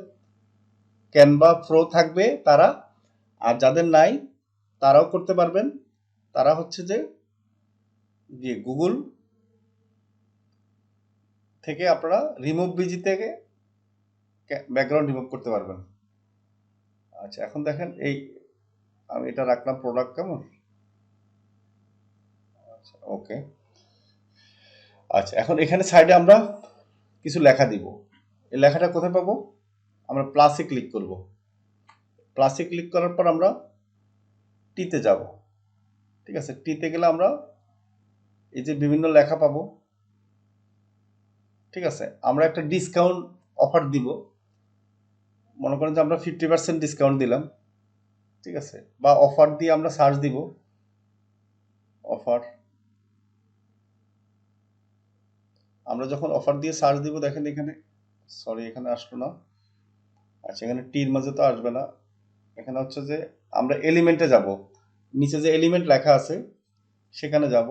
ক্যানভা প্রো থাকবে তারা, আর যাদের নাই তারাও করতে পারবেন। তারা হচ্ছে যে গিয়ে গুগল থেকে আপনারা রিমুভ বিজি থেকে ব্যাকগ্রাউন্ড রিমুভ করতে পারবেন। আচ্ছা, এখন দেখেন এই আমি এটা রাখলাম প্রোডাক্ট, কেমন, আচ্ছা ওকে। আচ্ছা, এখন এখানে সাইডে আমরা কিছু লেখা দিব। এই লেখাটা কোথায় পাবো, আমরা প্লাসে ক্লিক করব। প্লাসে ক্লিক করার পর আমরা টিতে যাব। ঠিক আছে, টিতে গেলে আমরা এই যে বিভিন্ন লেখা পাবো। ঠিক আছে, আমরা একটা ডিসকাউন্ট অফার দিব, মনে করেন যে আমরা 50% ডিসকাউন্ট দিলাম। ঠিক আছে, বা অফার দিয়ে আমরা সার্চ দিব, অফার, আমরা যখন অফার দিয়ে সার্চ দিব দেখেন এখানে, সরি এখানে আসলো না, আচ্ছা, এখানে টির মাঝে তো আসবে না। এখানে হচ্ছে যে আমরা এলিমেন্টে যাব, নিচে যে এলিমেন্ট লেখা আছে সেখানে যাব।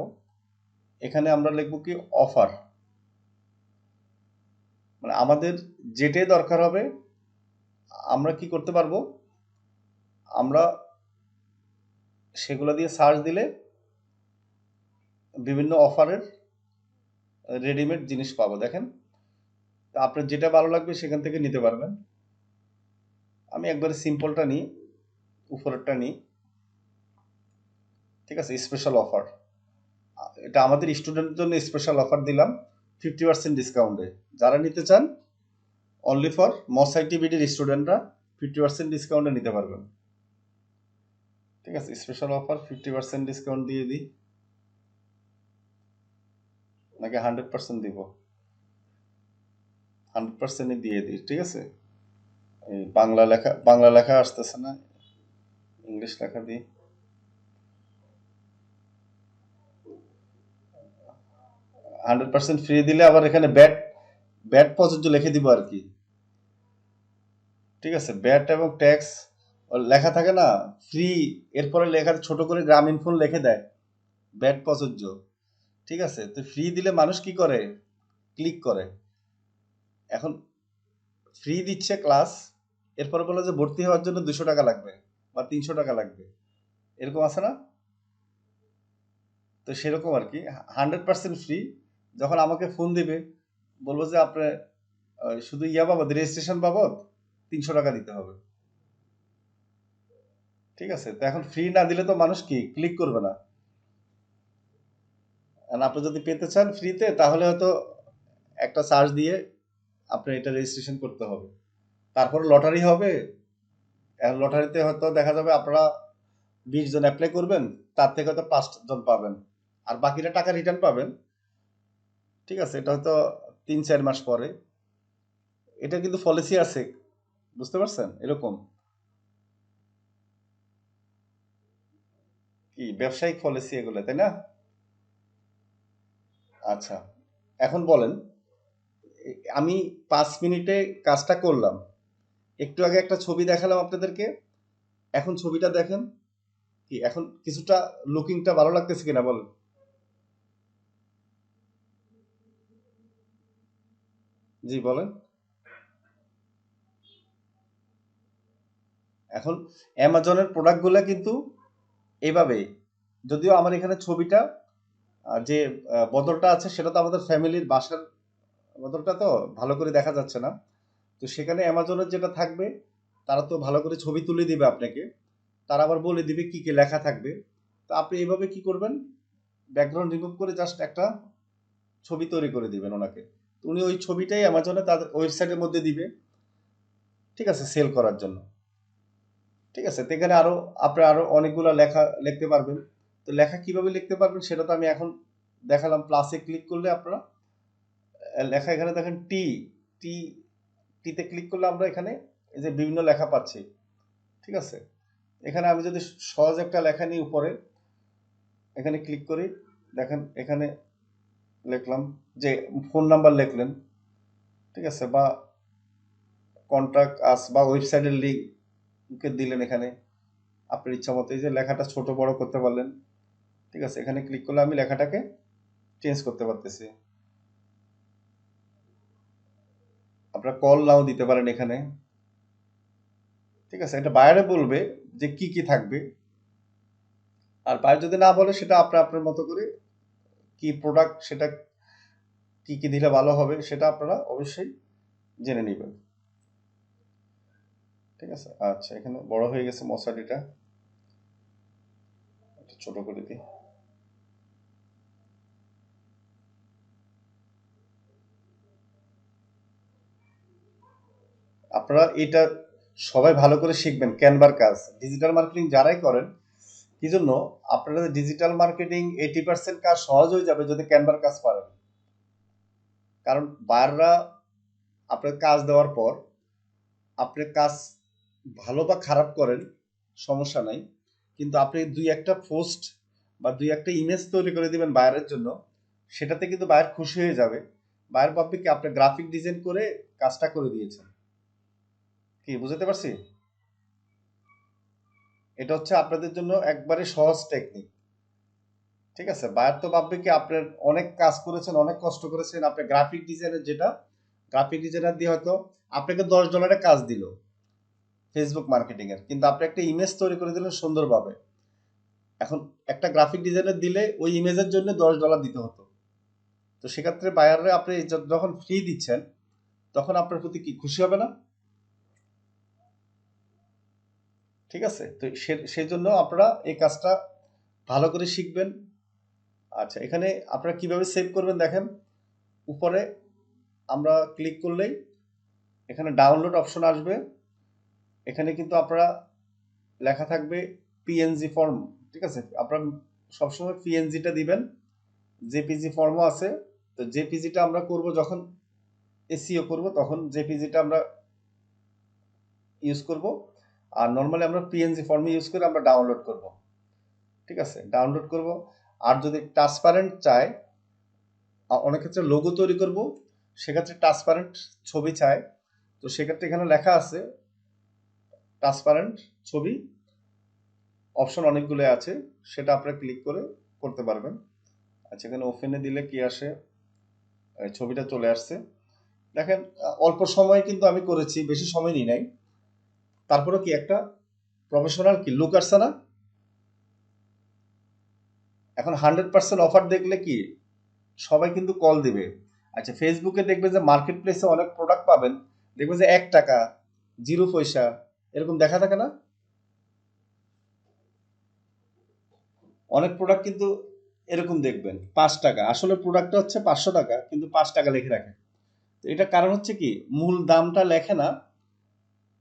এখানে আমরা লিখবো কি অফার, মানে আমাদের যেটাই দরকার হবে আমরা কি করতে পারবো, আমরা সেগুলো দিয়ে সার্চ দিলে বিভিন্ন অফারের রেডিমেড জিনিস পাবো। দেখেন, তা আপনার যেটা ভালো লাগবে সেখান থেকে নিতে পারবেন। আমি একবারে সিম্পলটা নিই, উপরেরটা নিই। ঠিক আছে, স্পেশাল অফার, এটা আমাদের স্টুডেন্টের জন্য স্পেশাল অফার দিলাম 50% ডিসকাউন্টে। যারা নিতে চান অনলি ফর মস আইটিবিডির স্টুডেন্টরা 50% ডিসকাউন্টে নিতে পারবেন। ঠিক আছে, স্পেশাল অফার 50% ডিসকাউন্ট দিয়ে দিই, নাকি 100% দিব? 100%ই দিয়ে দিই। ঠিক আছে, এই বাংলা লেখা আসতেছে না, ইংলিশ লেখা দিই। 100% ফ্রি দিলে আবার এখানে ব্যাট ব্যাট প্রযোজ্য লিখে দিব আর কি। ঠিক আছে, ব্যাট এবং ট্যাক্স লেখা থাকে না, ফ্রি, এরপরে লেখা ছোট করে গ্রামীণ ফোন লিখে দেয়, ব্যাট প্রযোজ্য। ঠিক আছে, তো ফ্রি দিলে মানুষ কি করে, ক্লিক করে। এখন ফ্রি দিচ্ছে ক্লাস, এরপরে বলে যে ভর্তি হওয়ার জন্য 200 টাকা লাগবে বা 300 টাকা লাগবে, এরকম আছে না? তো সেরকম আর কি, 100% ফ্রি। যখন আমাকে ফোন দিবে, বলবো যে আপনি শুধু ইয়া বাবদ, রেজিস্ট্রেশন বাবদ 300 টাকা দিতে হবে। ঠিক আছে, তো এখন ফ্রি না দিলে তো মানুষ কি ক্লিক করবে না। আর আপনি যদি পেতে চান ফ্রিতে, তাহলে হয়তো একটা চার্জ দিয়ে আপনি এটা রেজিস্ট্রেশন করতে হবে। তারপর লটারি হবে, লটারিতে হয়তো দেখা যাবে আপনারা 20 জন অ্যাপ্লাই করবেন, তার থেকে হয়তো 5 জন পাবেন, আর বাকিরা টাকা রিটার্ন পাবেন। ঠিক আছে, এটা হয়তো 3-4 মাস পরে। এটা কিন্তু পলিসি আছে, বুঝতে পারছেন? এরকম কি ব্যবসায়িক পলিসি এগুলো, তাই না? আচ্ছা, এখন বলেন, আমি 5 মিনিটে কাজটা করলাম, একটু আগে একটা ছবি দেখালাম আপনাদেরকে, এখন ছবিটা দেখেন, কি এখন কিছুটা লুকিংটা ভালো লাগতেছে কিনা বলেন? জি বলেন। এখন অ্যামাজনের প্রোডাক্টগুলো কিন্তু এইভাবেই, যদিও আমার এখানে ছবিটা যে বদলটা আছে সেটা তো আমাদের ফ্যামিলির বাসার বদলটা, তো ভালো করে দেখা যাচ্ছে না। তো সেখানে অ্যামাজনের যেটা থাকবে, তারা তো ভালো করে ছবি তুলে দিবে আপনাকে, তারা আবার বলে দিবে কি কি লেখা থাকবে। তো আপনি এইভাবে কি করবেন, ব্যাকগ্রাউন্ড রিমুভ করে জাস্ট একটা ছবি তৈরি করে দিবেন ওনাকে, তো উনি ওই ছবিটাই অ্যামাজনে তাদের ওয়েবসাইটের মধ্যে দিবে। ঠিক আছে, সেল করার জন্য। ঠিক আছে, তো এখানে আরো আপনি আরো অনেকগুলো লেখা লিখতে পারবেন। তো লেখা কিভাবে লিখতে পারবেন সেটা তো আমি এখন দেখালাম। প্লাসে ক্লিক করলে আপনারা লেখা এখানে দেখেন টি, টি, টিতে ক্লিক করলে আমরা এখানে এই যে বিভিন্ন লেখা পাচ্ছি। ঠিক আছে, এখানে আমি যদি সহজ একটা লেখা নিই, উপরে এখানে ক্লিক করি, দেখেন এখানে লিখলাম যে ফোন নাম্বার লিখলেন। ঠিক আছে, বা কন্ট্যাক্ট আস বা ওয়েবসাইটের লিঙ্ক দিলেন এখানে আপনার ইচ্ছা মতো, এই যে লেখাটা ছোট বড় করতে পারলেন। ঠিক আছে, এখানে ক্লিক করলে আমি লেখাটাকে চেঞ্জ করতে পারতেছি। আপনারা কল নাও দিতে পারেন এখানে। ঠিক আছে, এটা বায়ারে বলবে যে কি কি থাকবে, আর বায়ার যদি না বলে সেটা আপনার আপনার মতো করে কি প্রোডাক্ট, সেটা কি কি দিলে ভালো হবে সেটা আপনারা অবশ্যই জেনে নেবেন। ঠিক আছে, আচ্ছা এখানে বড় হয়ে গেছে মশারিটা, একটু ছোট করে দিই। আপনারা এটা সবাই ভালো করে শিখবেন, ক্যানভার কাজ, ডিজিটাল মার্কেটিং যারাই করেন, কি জন্য আপনারা ডিজিটাল মার্কেটিং 80% কাজ সহজ হয়ে যাবে যদি ক্যানভার কাজ পারেন। কারণ বায়াররা আপনার কাজ দেওয়ার পর আপনি কাজ ভালো বা খারাপ করেন সমস্যা নাই, কিন্তু আপনি দুই একটা পোস্ট বা দুই একটা ইমেজ তৈরি করে দিবেন বায়ারের জন্য, সেটাতে কিন্তু বায়ার খুশি হয়ে যাবে। বায়ার ভাববে কি আপনি গ্রাফিক ডিজাইন করে কাজটা করে দিয়েছেন। কি বুঝতে পারছি? এটা হচ্ছে আপনাদের জন্য একবারে সহজ টেকনিক। ঠিক আছে, বায়ার তো ভাববে কি আপনার অনেক কাজ করেছেন, অনেক কষ্ট করেছেন, আপনার গ্রাফিক ডিজাইনের যেটা গ্রাফিক ডিজাইনার দিয়ে হয়তো আপনাকে $10 কাজ দিল ফেসবুক মার্কেটিং এর, কিন্তু আপনি একটা ইমেজ তৈরি করে দিলেন সুন্দরভাবে। এখন একটা গ্রাফিক ডিজাইনার দিলে ওই ইমেজের জন্য $10 দিতে হতো। তো সেক্ষেত্রে বায়াররা আপনি যখন ফ্রি দিচ্ছেন তখন আপনার প্রতি কি খুশি হবে না? ঠিক আছে, তো সেই জন্য আপনারা এই কাজটা ভালো করে শিখবেন। আচ্ছা, এখানে আপনারা কিভাবে সেভ করবেন দেখেন, উপরে আমরা ক্লিক করলেই এখানে ডাউনলোড অপশন আসবে। এখানে কিন্তু আপনারা লেখা থাকবে পিএনজি ফর্ম। ঠিক আছে, আপনারা সবসময় পিএনজিটা দিবেন। জেপিজি ফর্মও আছে। তো জেপিজিটা আমরা করব যখন এসইও করব, তখন জেপিজিটা আমরা ইউজ করব। আর নর্মালি আমরা পিএনজি ফর্মে ইউজ করে আমরা ডাউনলোড করব। ঠিক আছে, ডাউনলোড করব। আর যদি ট্রান্সপারেন্ট চাই, অনেক ক্ষেত্রে লোগো তৈরি করব, সেক্ষেত্রে ট্রান্সপারেন্ট ছবি চাই। তো সেক্ষেত্রে এখানে লেখা আছে ট্রান্সপারেন্ট ছবি, অপশন অনেকগুলো আছে, সেটা আপনারা ক্লিক করে করতে পারবেন। আচ্ছা, এখানে ওপেনে দিলে কি আসে, ছবিটা চলে আসছে। দেখেন, অল্প সময়ে কিন্তু আমি করেছি, বেশি সময় নিই নাই। তারপরে কি একটা প্রফেশনাল কি লুক আসছে না? এখন 100% অফার দেখলে কি সবাই কিন্তু কল দিবে। আচ্ছা, ফেসবুকে দেখবে যে মার্কেট প্লেসে অনেক প্রোডাক্ট পাবেন, দেখবে যে 1 টাকা, 0 পয়সা এরকম দেখা থাকে না? অনেক প্রোডাক্ট কিন্তু এরকম দেখবেন 5 টাকা, আসলে প্রোডাক্টটা হচ্ছে 500 টাকা, কিন্তু 5 টাকা লিখে রাখে। তো এটা কারণ হচ্ছে কি, মূল দামটা লেখে না,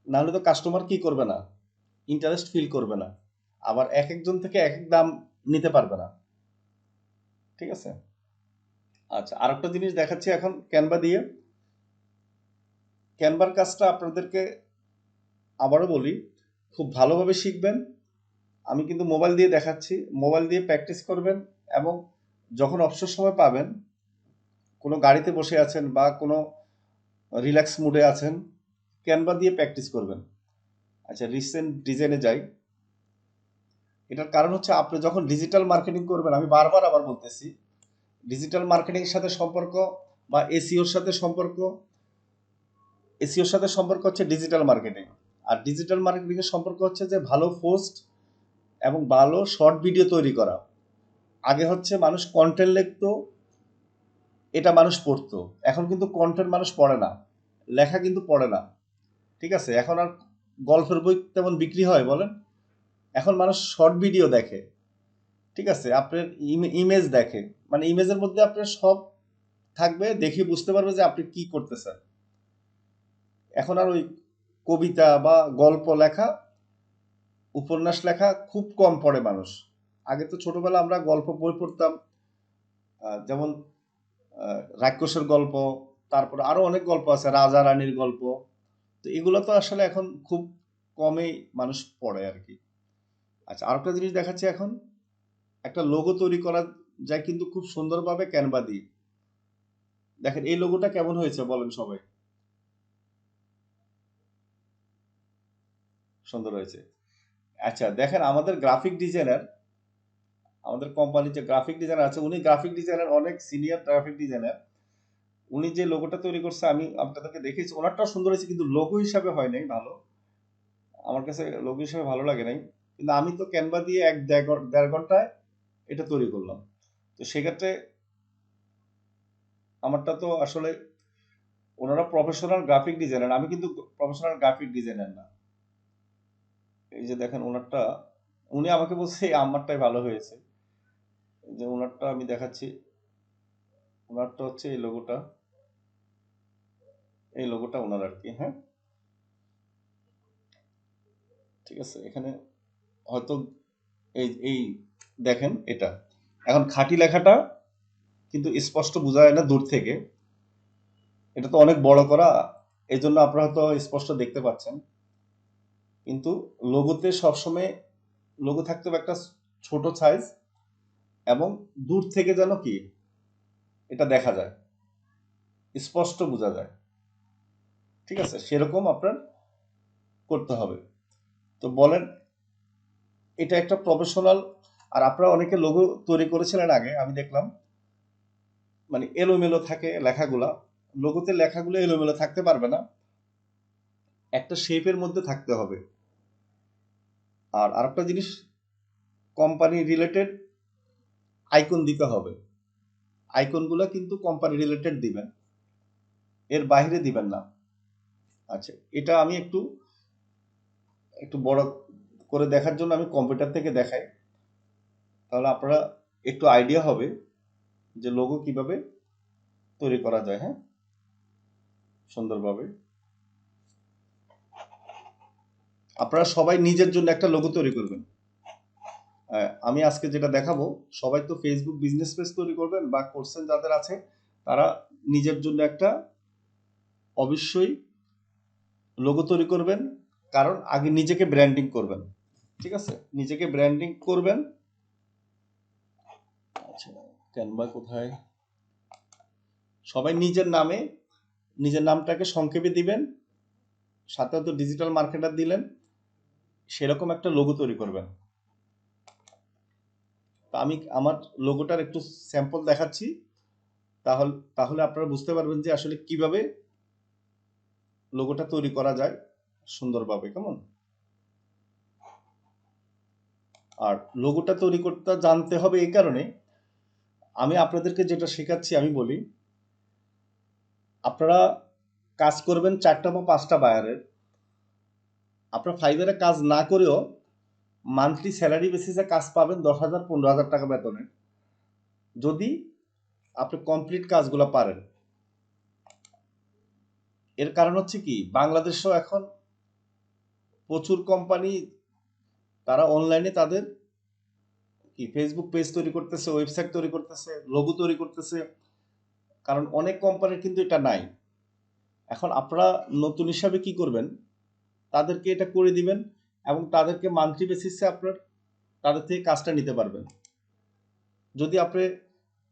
নাহলে তো কাস্টমার কি করবে না, ইন্টারেস্ট ফিল করবে না। আবার এক একজন থেকে এক এক দাম নিতে পারবে না। ঠিক আছে। আচ্ছা, আরেকটা জিনিস দেখাচ্ছি এখন ক্যানভা দিয়ে। ক্যানভার কাজটা আপনাদেরকে আবারও বলি, খুব ভালোভাবে শিখবেন। আমি কিন্তু মোবাইল দিয়ে দেখাচ্ছি, মোবাইল দিয়ে প্র্যাকটিস করবেন। এবং যখন অবসর সময় পাবেন, কোনো গাড়িতে বসে আছেন বা কোনো রিল্যাক্স মুডে আছেন, ক্যানভা দিয়ে প্র্যাকটিস করবেন। আচ্ছা, রিসেন্ট ডিজাইনে যাই। এটার কারণ হচ্ছে আপনি যখন ডিজিটাল মার্কেটিং করবেন, আমি বারবার আবার বলতেছি, ডিজিটাল মার্কেটিং এর সাথে সম্পর্ক বা এসইওর সাথে সম্পর্ক, এসইওর সাথে সম্পর্ক হচ্ছে ডিজিটাল মার্কেটিং। আর ডিজিটাল মার্কেটিং এর সম্পর্ক হচ্ছে যে ভালো পোস্ট এবং ভালো শর্ট ভিডিও তৈরি করা। আগে হচ্ছে মানুষ কন্টেন্ট লিখতো, এটা মানুষ পড়তো। এখন কিন্তু কন্টেন্ট মানুষ পড়ে না, লেখা কিন্তু পড়ে না। ঠিক আছে, এখন আর গল্পের বই তেমন বিক্রি হয় বলেন? এখন মানুষ শর্ট ভিডিও দেখে। ঠিক আছে, আপনার ইমেজ দেখে, মানে ইমেজের মধ্যে আপনার সব থাকবে, দেখে বুঝতে পারবে যে আপনি কি করতেছেন। এখন আর ওই কবিতা বা গল্প লেখা, উপন্যাস লেখা খুব কম পড়ে মানুষ। আগে তো ছোটবেলা আমরা গল্প বই পড়তাম, যেমন রাক্ষসের গল্প, তারপর আরো অনেক গল্প আছে, রাজা রানীর গল্প। তো এগুলো তো আসলে এখন খুব কমই মানুষ পড়ে আর কি। আচ্ছা, আরেকটা জিনিস দেখাচ্ছি এখন, একটা লোগো তৈরি করা যায় কিন্তু খুব সুন্দরভাবে ক্যানভা দিয়ে। দেখেন এই লোগোটা কেমন হয়েছে বলেন সবাই? সুন্দর হয়েছে। আচ্ছা, দেখেন আমাদের গ্রাফিক ডিজাইনার, আমাদের কোম্পানির যে গ্রাফিক ডিজাইনার আছে, উনি গ্রাফিক ডিজাইনার, অনেক সিনিয়র গ্রাফিক ডিজাইনার। উনি যে লোগোটা তৈরি করছে আমি আপনাদেরকে দেখেছি, ওনারটাও সুন্দর হয়েছে, কিন্তু লোগো হিসাবে হয় নাই ভালো। আমার কাছে লোগো হিসাবে ভালো লাগে নাই। কিন্তু আমি তো ক্যানভা দিয়ে 1-1.5 ঘন্টায় এটা তৈরি করলাম। তো সেক্ষেত্রে আমারটা তো আসলে, ওনারা প্রফেশনাল গ্রাফিক ডিজাইনার, আমি কিন্তু প্রফেশনাল গ্রাফিক ডিজাইনার না। এই যে দেখেন ওনারটা, উনি আমাকে বলছে আমারটাই ভালো হয়েছে। এই যে ওনারটা আমি দেখাচ্ছি, ওনারটা হচ্ছে এই লোগোটা, এই লোগোটা ওনার আর কি। হ্যাঁ, ঠিক আছে, এখানে হয়তো এই এই দেখেন এটা, এখন খাঁটি লেখাটা কিন্তু স্পষ্ট বোঝা যায় না দূর থেকে, এটা তো অনেক বড় করা, এই জন্য আপনারা হয়তো স্পষ্ট দেখতে পাচ্ছেন। কিন্তু লোগোতে সবসময় লোগো থাকতে হবে একটা ছোট সাইজ, এবং দূর থেকে যেন কি এটা দেখা যায়, স্পষ্ট বোঝা যায়। ঠিক আছে, সেরকম আপনার করতে হবে। তো বলেন, এটা একটা প্রফেশনাল। আর আপনারা অনেকে লোগো তৈরি করেছিলেন আগে, আমি দেখলাম মানে এলোমেলো থাকে লেখাগুলা। লোগোতে লেখাগুলো এলোমেলো থাকতে পারবে না, একটা শেপের মধ্যে থাকতে হবে। আর আরেকটা জিনিস, কোম্পানি রিলেটেড আইকন দিতে হবে। আইকনগুলো কিন্তু কোম্পানি রিলেটেড দিবেন, এর বাইরে দিবেন না। আচ্ছা, এটা আমি একটু একটু বড় করে দেখার জন্য আমি কম্পিউটার থেকে দেখাই, তাহলে আপনারা একটু আইডিয়া হবে যে লোগো কিভাবে তৈরি করা যায়। হ্যাঁ, সুন্দরভাবে আপনারা সবাই নিজের জন্য একটা লোগো তৈরি করবেন। আমি আজকে যেটা দেখাবো, সবাই তো ফেসবুক বিজনেস পেজ তৈরি করবেন বা করছেন যাদের আছে, তারা নিজের জন্য একটা অবশ্যই লোগো তৈরি করবেন। কারণ আগে নিজেকে ব্র্যান্ডিং করবেন, ঠিক আছে? নিজেকে ব্র্যান্ডিং করবেন। আচ্ছা, ক্যানভা কোথায়? সবাই নিজের নামে, নিজের নামটাকে সংক্ষেপে দিবেন, সাথে হয়তো ডিজিটাল মার্কেটার দিলেন, সেরকম একটা লোগো তৈরি করবেন। তা আমি আমার লোগোটার একটু স্যাম্পল দেখাচ্ছি, তাহলে তাহলে আপনারা বুঝতে পারবেন যে আসলে কিভাবে লোগোটা তৈরি করা যায় সুন্দরভাবে। কেমন? আর লোগোটা তৈরি করতে জানতে হবে এই কারণে, আমি আপনাদেরকে যেটা শেখাচ্ছি আমি বলি, আপনারা কাজ করবেন 4টা বা 5টা বায়ারের, আপনার ফাইবারে কাজ না করেও মান্থলি স্যালারি বেসিসে কাজ পাবেন 10,000 15,000 টাকা বেতনে, যদি আপনি কমপ্লিট কাজগুলো পারেন। এর কারণ হচ্ছে কি, বাংলাদেশেও এখন প্রচুর কোম্পানি তারা অনলাইনে তাদের কি ফেসবুক পেজ তৈরি করতেছে, ওয়েবসাইট তৈরি করতেছে, লোগো তৈরি করতেছে। কারণ অনেক কোম্পানির কিন্তু এটা নাই। এখন আপনারা নতুন হিসাবে কি করবেন, তাদেরকে এটা করে দিবেন এবং তাদেরকে মান্থলি বেসিসে আপনার তাদের থেকে কাজটা নিতে পারবেন। যদি আপনি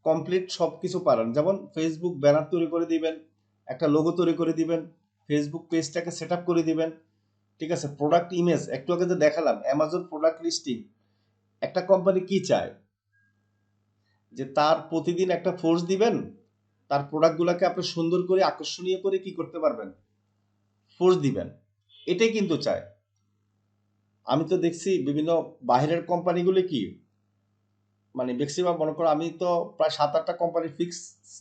কমপ্লিট সব কিছু পারেন, যেমন ফেসবুক ব্যানার তৈরি করে দিবেন, একটা লোগো তৈরি করে দিবেন, ফেসবুক পেজটাকে সেট আপ করে দিবেন, ঠিক আছে? প্রোডাক্ট ইমেজ একটু আগে যে দেখালাম, অ্যামাজন প্রোডাক্ট লিস্টিং, একটা কোম্পানি কি চায় যে তার প্রতিদিন একটা ফোর্স দিবেন, তার প্রোডাক্টগুলোকে আপনি সুন্দর করে আকর্ষণীয় করে কি করতে পারবেন, ফোর্স দিবেন, এটাই কিন্তু চায়। আমি তো দেখছি বিভিন্ন বাইরের কোম্পানিগুলো কি মানে ম্যাক্সিমাম, মনে করো আমি তো প্রায় 7-8টা কোম্পানির ফিক্স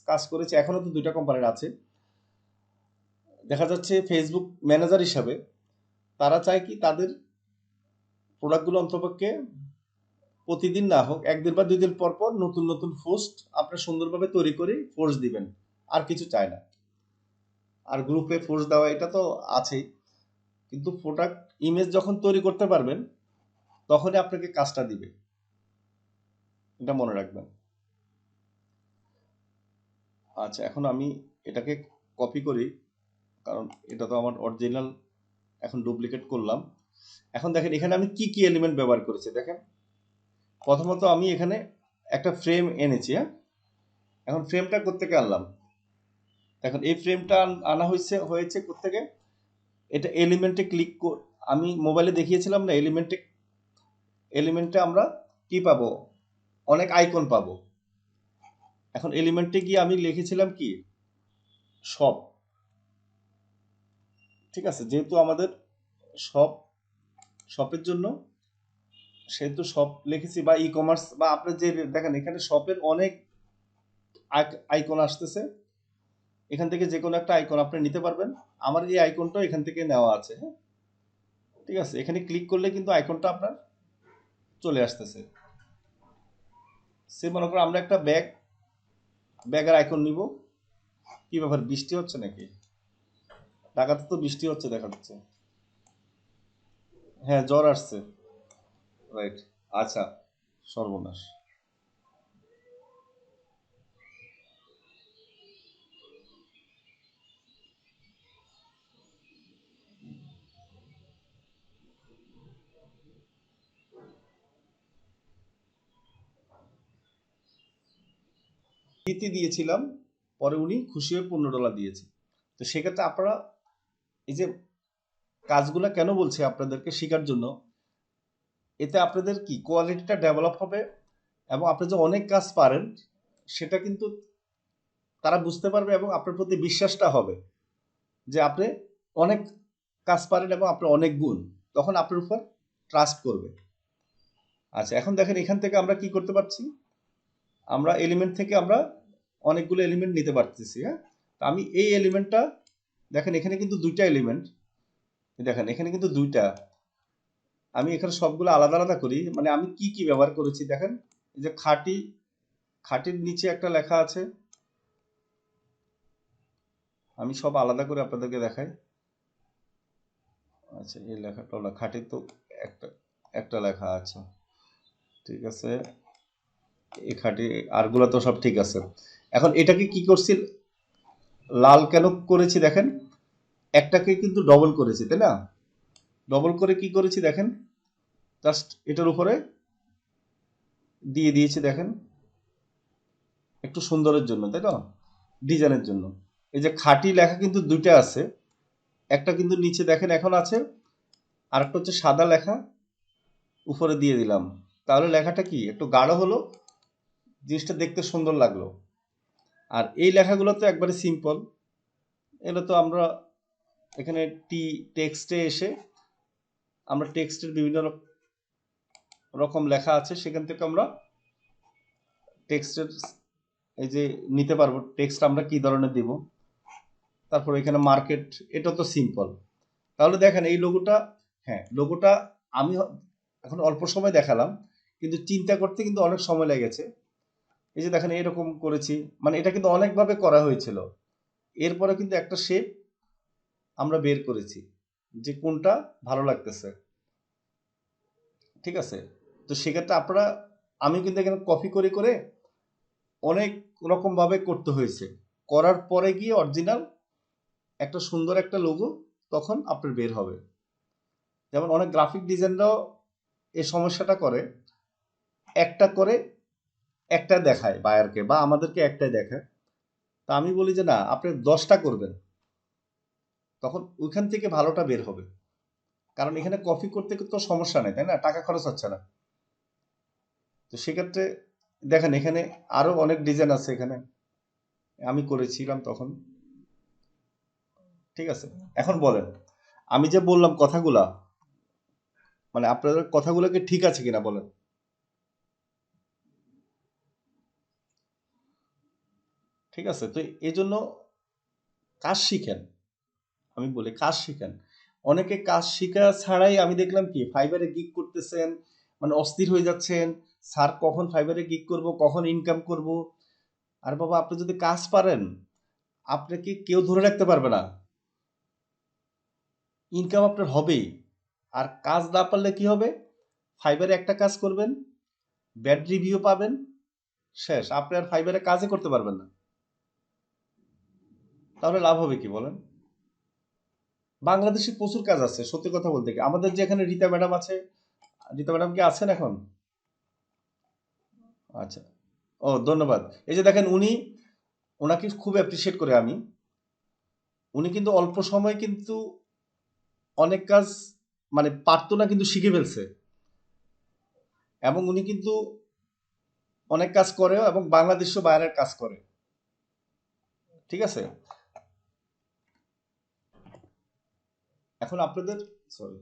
কাজ করেছি, এখনো তো 2টা কোম্পানির আছে। দেখা যাচ্ছে ফেসবুক ম্যানেজার হিসাবে তারা চায় কি, তাদের প্রোডাক্টগুলো অন্তপক্ষে প্রতিদিন না হোক, 1 দিন বা 2 দিন পর পর নতুন নতুন পোস্ট আপনার সুন্দরভাবে তৈরি করে ফোর্স দিবেন, আর কিছু চায় না। আর গ্রুপে ফোর্স দেওয়া এটা তো আছেই, কিন্তু প্রোডাক্ট ইমেজ যখন তৈরি করতে পারবেন তখনই আপনাকে কাজটা দিবে, এটা মনে রাখবেন। আচ্ছা, এখন আমি এটাকে কপি করি, কারণ এটা তো আমার অরিজিনাল, এখন ডুপ্লিকেট করলাম। এখন দেখেন এখানে আমি কি কি এলিমেন্ট ব্যবহার করেছি দেখেন। প্রথমত আমি এখানে একটা ফ্রেম এনেছি। হ্যাঁ, এখন ফ্রেমটা কোত্থেকে আনলাম? এখন এই ফ্রেমটা আনা হয়েছে কোত্থেকে? এটা এলিমেন্টে আমি মোবাইলে দেখিয়েছিলাম না, এলিমেন্টে আমরা কি পাবো, অনেক আইকন পাবো। এখন এলিমেন্টে গিয়ে আমি লিখেছিলাম কি, শপ, ঠিক আছে? যেহেতু আমাদের শপ, শপের জন্য সেহেতু শপ লিখেছি, বা ই কমার্স, বা আপনার যে দেখেন এখানে শপের অনেক আইকন আসতেছে, এখান থেকে যে কোনো একটা আইকন আপনি নিতে পারবেন। আমার এই আইকনটা এখান থেকে নেওয়া আছে। হ্যাঁ, ঠিক আছে? এখানে ক্লিক করলে কিন্তু আইকনটা আপনার চলে আসতেছে। সে মনে করো আমরা একটা ব্যাগের আইকন নিব। কি ব্যাপার, বৃষ্টি হচ্ছে নাকি? ঢাকাতে তো বৃষ্টি হচ্ছে দেখা যাচ্ছে। হ্যাঁ, জ্বর আসছে। রাইট। আচ্ছা, সর্বনাশ। নীতি দিয়েছিলাম, পরে উনি খুশি হয়ে $15 দিয়েছে। তো সেক্ষেত্রে আপনারা এই যে কাজগুলা কেন বলছি আপনাদেরকে শেখার জন্য, এতে আপনাদের কি কোয়ালিটিটা ডেভেলপ হবে, এবং আপনি যে অনেক কাজ পারেন সেটা কিন্তু তারা বুঝতে পারবে, এবং আপনার প্রতি বিশ্বাসটা হবে যে আপনি অনেক কাজ পারেন এবং আপনার অনেক গুণ, তখন আপনার উপর ট্রাস্ট করবে। আচ্ছা, এখন দেখেন এখান থেকে আমরা কি করতে পারছি, আমরা এলিমেন্ট থেকে আমরা অনেকগুলো এলিমেন্ট নিতে পারতেছি। হ্যাঁ, তো আমি এই এলিমেন্টটা, দেখেন এখানে কিন্তু দুইটা এলিমেন্ট, দেখেন এখানে কিন্তু দুইটা, আমি এখানে সবগুলো আলাদা আলাদা করি, মানে আমি কি কি ব্যবহার করেছি দেখেন, এই যে খাঁটি, খাঁটির নিচে একটা লেখা আছে, আমি সব আলাদা করে আপনাদেরকে দেখাই। আচ্ছা, এই লেখাটা হলো খাঁটি, তো একটা একটা লেখা আছে, ঠিক আছে, এই খাঁটি, আরগুলো তো সব ঠিক আছে। এখন এটাকে কি করছি, লাল কেন করেছি দেখেন, একটাকে কিন্তু ডবল করেছি, তাই না? ডবল করে কি করেছি দেখেন, জাস্ট এটার উপরে দিয়ে দিয়েছি দেখেন, একটু সুন্দরের জন্য, তাই না, ডিজাইনের জন্য। এই যে খাঁটি লেখা কিন্তু দুইটা আছে, একটা কিন্তু নিচে দেখেন এখন আছে, আর একটা হচ্ছে সাদা লেখা উপরে দিয়ে দিলাম, তাহলে লেখাটা কি একটু গাঢ় হলো, জিনিসটা দেখতে সুন্দর লাগলো। আর এই লেখাগুলো তো একবারে সিম্পল, এগুলো তো আমরা এখানে টেক্সটে এসে আমরা টেক্সটের বিভিন্ন রকম লেখা আছে, সেখান থেকে আমরা টেক্সটের এই যে নিতে পারবো, টেক্সট আমরা কি ধরনের দিব, তারপর এখানে মার্কেট, এটা তো সিম্পল। তাহলে দেখেন এই লোগোটা, হ্যাঁ লোগোটা আমি এখন অল্প সময় দেখালাম, কিন্তু চিন্তা করতে কিন্তু অনেক সময় লেগেছে। এই যে দেখেন এরকম করেছি, মানে এটা কিন্তু অনেকভাবে করা হয়েছিল, এরপরে কিন্তু একটা শেপ আমরা বের করেছি যে কোনটা ভালো লাগতেছে, ঠিক আছে। তো সেক্ষেত্রে আপনারা, আমি কিন্তু এখানে কপি করে করে অনেক রকম ভাবে করতে হয়েছে, করার পরে গিয়ে অরিজিনাল একটা সুন্দর একটা লোগো তখন আপনার বের হবে। যেমন অনেক গ্রাফিক ডিজাইনরাও এই সমস্যাটা করে, একটা করে একটা দেখায় বায়ারকে বা আমাদেরকে একটাই দেখায়। তা আমি বলি যে না, আপনি 10টা করবেন, তখন ওইখান থেকে ভালোটা বের হবে। কারণ এখানে কপি করতে তো সমস্যা নেই, তাই না, টাকা খরচ হচ্ছে না। তো সেক্ষেত্রে দেখেন এখানে আরো অনেক ডিজাইন আছে, এখানে আমি করেছিলাম তখন, ঠিক আছে। এখন বলেন, আমি যে বললাম কথাগুলা, মানে আপনাদের কথাগুলো কি ঠিক আছে কিনা বলেন। ঠিক আছে, তো এই জন্য কাজ শিখেন, আমি বলি কাজ শিখেন। অনেকে কাজ শিখা ছাড়াই আমি দেখলাম কি ফাইবারে গিগ করতেছেন, মানে অস্থির হয়ে যাচ্ছেন, স্যার কখন ফাইবারে গিগ করব, কখন ইনকাম করব। আর বাবা, আপনি যদি কাজ পারেন, আপনাকে কেউ ধরে রাখতে পারবে না, ইনকাম আপনার হবেই। আর কাজ না পারলে কি হবে, ফাইবারে একটা কাজ করবেন, ব্যাড রিভিউ পাবেন, শেষ, আপনি আর ফাইবারে কাজই করতে পারবেন না। তাহলে লাভ হবে কি বলেন। বাংলাদেশে প্রচুর কাজ আছে, সত্যি কথা বলতে কি, আমাদের যে এখানে রীতা ম্যাডাম আছে, রীতা ম্যাডাম কি আছেন এখন? আচ্ছা, ও ধন্যবাদ। এই যে দেখেন উনি, ওনাকে খুব অ্যাপ্রিসিয়েট করে আমি, উনি কিন্তু অল্প সময় কিন্তু অনেক কাজ, মানে পারতো না কিন্তু শিখে ফেলছে, এবং উনি কিন্তু অনেক কাজ করেও, এবং বাংলাদেশও বাইরের কাজ করে, ঠিক আছে। এখন আপনাদের, সরি,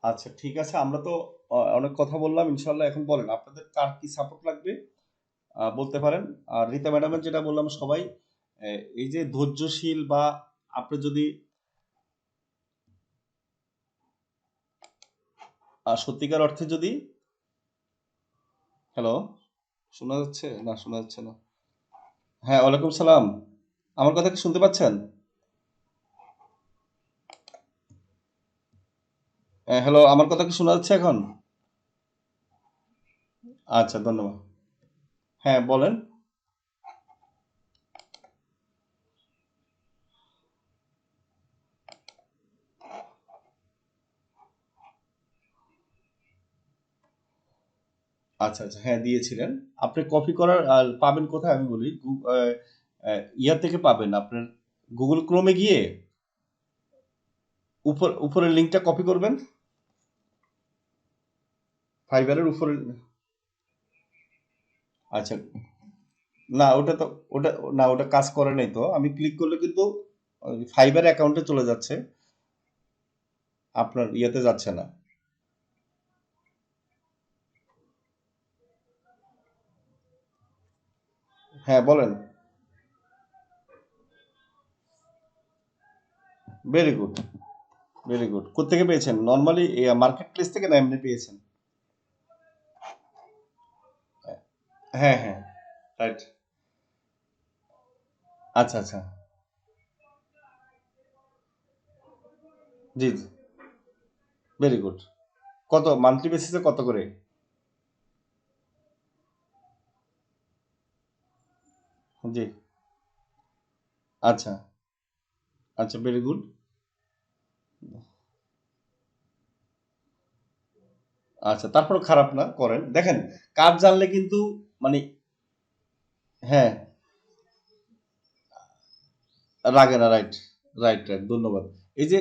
আচ্ছা ঠিক আছে, আমরা তো অনেক কথা বললাম, ইনশাল্লাহ এখন বলেন আপনাদের কার কি সাপোর্ট লাগবে, বলতে পারেন। আর রীতা ম্যাডামের যেটা বললাম, সবাই এই যে ধৈর্যশীল, বা আপনি যদি সত্যিকার অর্থে যদি, হ্যালো, শোনা যাচ্ছে না? শোনা যাচ্ছে না। হ্যাঁ, ওয়ালাইকুম সালাম। আমার কথা কি শুনতে পাচ্ছেন? হ্যালো, আমার কথা কি শোনা যাচ্ছে এখন? আচ্ছা, ধন্যবাদ। হ্যাঁ, বলেন। আচ্ছা, আচ্ছা। হ্যাঁ, দিয়েছিলেন। আপনি কপি করার পাবেন কোথায় আমি বলি। ইয়া থেকে পাবেন আপনার Google Chrome এ গিয়ে উপরের লিঙ্কটা কপি করবেন। ফাইবারের উপরে। আচ্ছা। না, ওটা তো ওটা না, ওটা কাজ করে নাই তো। আমি ক্লিক করলে কিন্তু ফাইবার অ্যাকাউন্টে চলে যাচ্ছে। আপনার ইয়েতে যাচ্ছে না। হ্যাঁ, বলেন। Very good, very good. কোত্থেকে পেয়েছেন? নরমালি মার্কেট প্লেস থেকে না এমনি পেয়েছেন? হ্যাঁ, হ্যাঁ। রাইট। আচ্ছা, আচ্ছা। জি, জি। Very good. কত মান্থলি বেসিসে কত করে? জি। আচ্ছা, আচ্ছা, ভেরি গুড। আচ্ছা, তারপরেও খারাপ না, করেন। দেখেন, কাজ জানলে কিন্তু মানে হ্যাঁ, লাগে না। Right, right, right. ধন্যবাদ। এই যে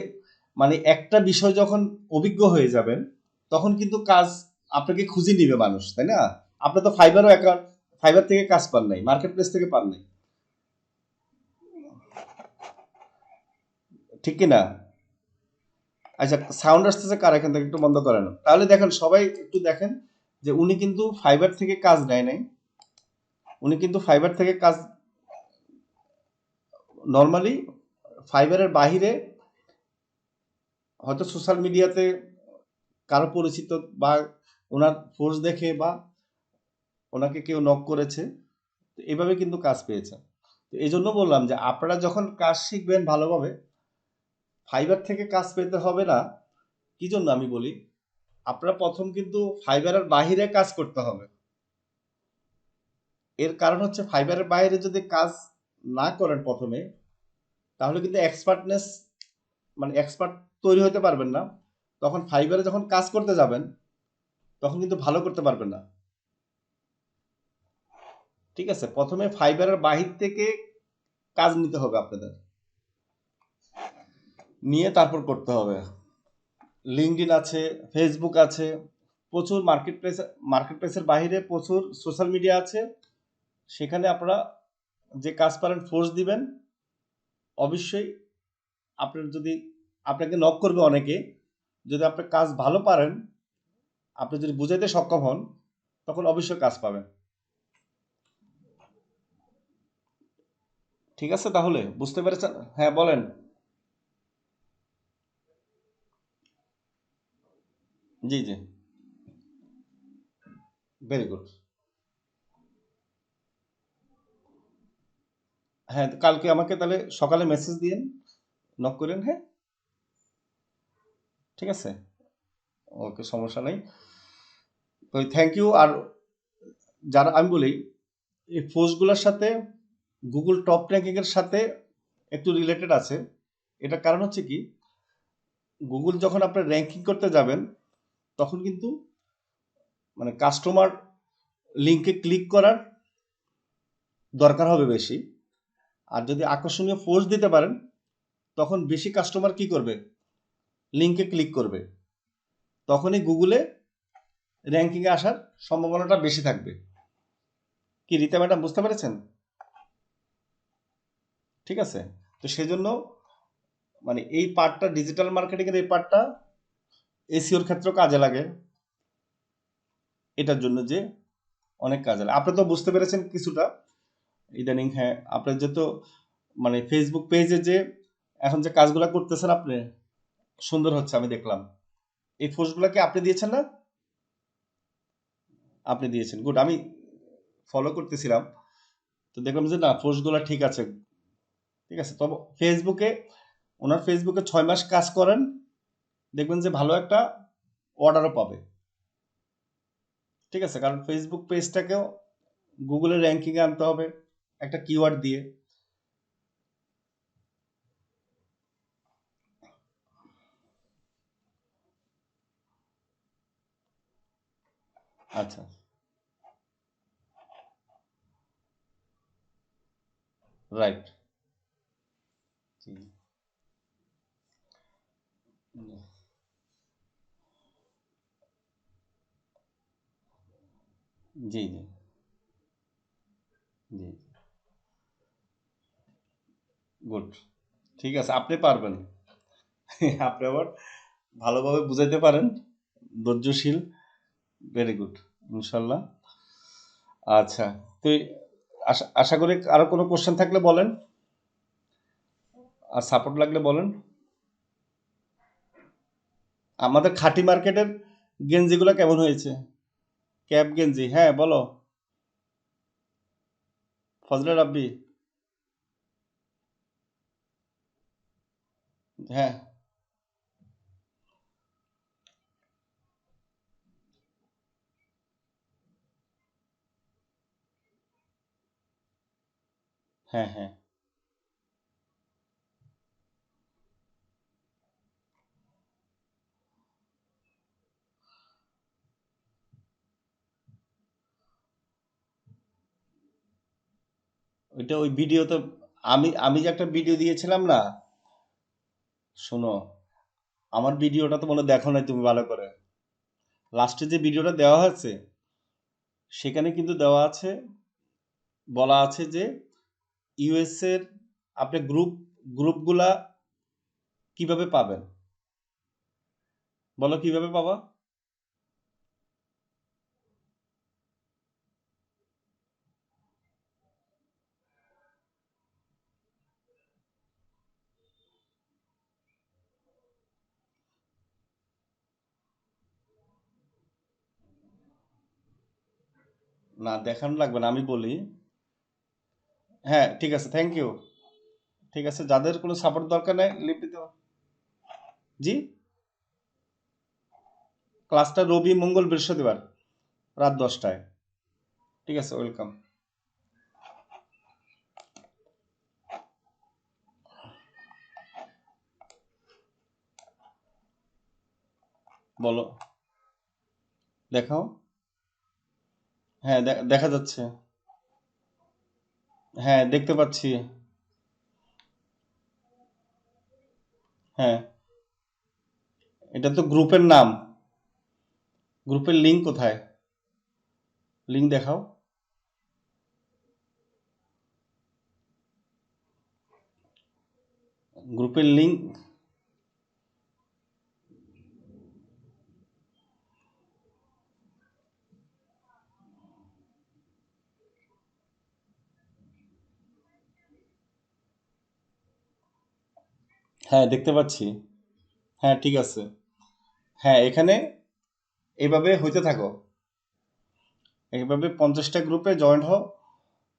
মানে একটা বিষয় যখন অভিজ্ঞ হয়ে যাবেন, তখন কিন্তু কাজ আপনাকে খুঁজে নিবে মানুষ, তাই না? আপনি তো ফাইবার থেকে কাজ পান নাই, মার্কেট প্লেস থেকে পান নাই। ঠিক কি না? আচ্ছা, সাউন্ড আসতেছে কার এখান থেকে? একটু বন্ধ করেন। তাহলে দেখেন, সবাই একটু দেখেন যে উনি কিন্তু ফাইবার থেকে কাজ নেয় নাই। উনি কিন্তু ফাইবার থেকে কাজ নরমালি ফাইবারের বাহিরে হয়তো সোশ্যাল মিডিয়াতে কারো পরিচিত বা ওনার ফোর্স দেখে বা ওনাকে কেউ নক করেছে, তো এভাবে কিন্তু কাজ পেয়েছে। তো এই জন্য বললাম যে আপনারা যখন কাজ শিখবেন ভালোভাবে, ফাইবার থেকে কাজ পেতে হবে না। কি জন্য আমি বলি, আপনারা প্রথম কিন্তু ফাইবারের বাহিরে কাজ করতে হবে। এর কারণ হচ্ছে ফাইবারের বাইরে যদি কাজ না করেন প্রথমে, তাহলে কিন্তু এক্সপার্ট তৈরি হতে পারবেন না। তখন ফাইবারে যখন কাজ করতে যাবেন, তখন কিন্তু ভালো করতে পারবেন না। ঠিক আছে, প্রথমে ফাইবারের বাহির থেকে কাজ নিতে হবে আপনাদের, নিয়ে তারপর করতে হবে। লিঙ্কডইন আছে, ফেসবুক আছে, প্রচুর মার্কেট প্লেসের বাইরে প্রচুর সোশ্যাল মিডিয়া আছে। সেখানে আপনারা যে কাজ পারেন ফোর্স দিবেন। অবশ্যই আপনার যদি আপনাকে নক করবে অনেকে, যদি আপনি কাজ ভালো পারেন, আপনি যদি বুঝাইতে সক্ষম হন, তখন অবশ্যই কাজ পাবেন। ঠিক আছে, তাহলে বুঝতে পেরেছেন? হ্যাঁ, বলেন। জি, জি। Very good. হ্যাঁ, তো কালকে আমাকে তাহলে সকালে মেসেজ দিয়েন, নক করেন। হ্যাঁ, ঠিক আছে। ওকে, সমস্যা নেই। তো থ্যাংক ইউ। আর যারা আমি বলি, এই পোস্টগুলোর সাথে গুগল টপ র্যাঙ্কিং এর সাথে একটু রিলেটেড আছে। এটার কারণ হচ্ছে কি, গুগল যখন আপনার র্যাঙ্কিং করতে যাবেন, তখন কিন্তু মানে কাস্টমার লিঙ্কে ক্লিক করার দরকার হবে বেশি। আর যদি আকর্ষণীয় পোস্ট দিতে পারেন, তখন বেশি কাস্টমার কি করবে? লিঙ্কে ক্লিক করবে। তখনই গুগলে র্যাঙ্কিং এ আসার সম্ভাবনাটা বেশি থাকবে। কি রীতা ম্যাডাম, বুঝতে পেরেছেন? ঠিক আছে। তো সেজন্য মানে এই পার্টটা, ডিজিটাল মার্কেটিং এর এই পার্টটা এসইওর ক্ষেত্রে কাজে লাগে। এটার জন্য যে অনেক কাজে লাগে। আপনি তো বুঝতে পেরেছেন কিছুটা ইদানিং। হ্যাঁ, আপনার যেহেতু মানে ফেসবুক পেজে যে এখন যে কাজগুলো করতেছেন আপনি, সুন্দর হচ্ছে আমি দেখলাম। এই পোস্টগুলো কি আপনি দিয়েছেন না? আপনি দিয়েছেন, গুড। আমি ফলো করতেছিলাম, তো দেখলাম যে না পোস্টগুলো ঠিক আছে, ঠিক আছে। তবে ফেসবুকে, ওনার ফেসবুকে 6 মাস কাজ করেন, দেখবেন যে ভালো একটা অর্ডারও পাবে, ঠিক আছে। কারণ ফেসবুক পেজটাকেও গুগলের র্যাঙ্কিংয়ে আনতে হবে একটা কিওয়ার্ড দিয়ে। আচ্ছা, রাইট। জি জি জি জি, গুড। ঠিক আছে, আপনি পারবেন। আপনি আবার ভালোভাবে বুঝাইতে পারেন, ধৈর্যশীল। ভেরি গুড, ইনশাল্লাহ। আচ্ছা, তো আশা আশা করি আরো কোনো কোশ্চেন থাকলে বলেন, আর সাপোর্ট লাগলে বলেন। আমাদের খাঁটি মার্কেটের গেঞ্জিগুলো কেমন হয়েছে? ক্যাপ গেঞ্জি, হ্যাঁ বলো। ফজলে রাব্বি, হ্যাঁ হ্যাঁ হ্যাঁ, ওইটা ওই ভিডিওতে, আমি আমি যে একটা ভিডিও দিয়েছিলাম না, শোনো, আমার ভিডিওটা তো মনে হয় দেখো নাই তুমি ভালো করে। লাস্টে যে ভিডিওটা দেওয়া হয়েছে, সেখানে কিন্তু দেওয়া আছে, বলা আছে যে ইউএস এর আপনি গ্রুপগুলা কিভাবে পাবেন, বলো কিভাবে পাবা? না দেখানো লাগবে না, আমি বলি। হ্যাঁ ঠিক আছে, থ্যাংক ইউ। ঠিক আছে, যাদের কোনো সাপোর্ট দরকার নেই লিভ দিতে হবে। জি, ক্লাসটা রবি মঙ্গল বৃহস্পতিবার রাত 10টায়। ঠিক আছে, ওয়েলকাম। বলো, দেখাও। হ্যাঁ দেখা যাচ্ছে। হ্যাঁ দেখতে পাচ্ছি। হ্যাঁ, এটা তো গ্রুপের নাম। গ্রুপের লিঙ্ক কোথায়? লিঙ্ক দেখাও। গ্রুপের লিঙ্ক। হ্যাঁ দেখতে পাচ্ছি। হ্যাঁ ঠিক আছে। হ্যাঁ এখানে এভাবে হইতে থাকো, এইভাবে 50টা গ্রুপে জয়েন্ট হও,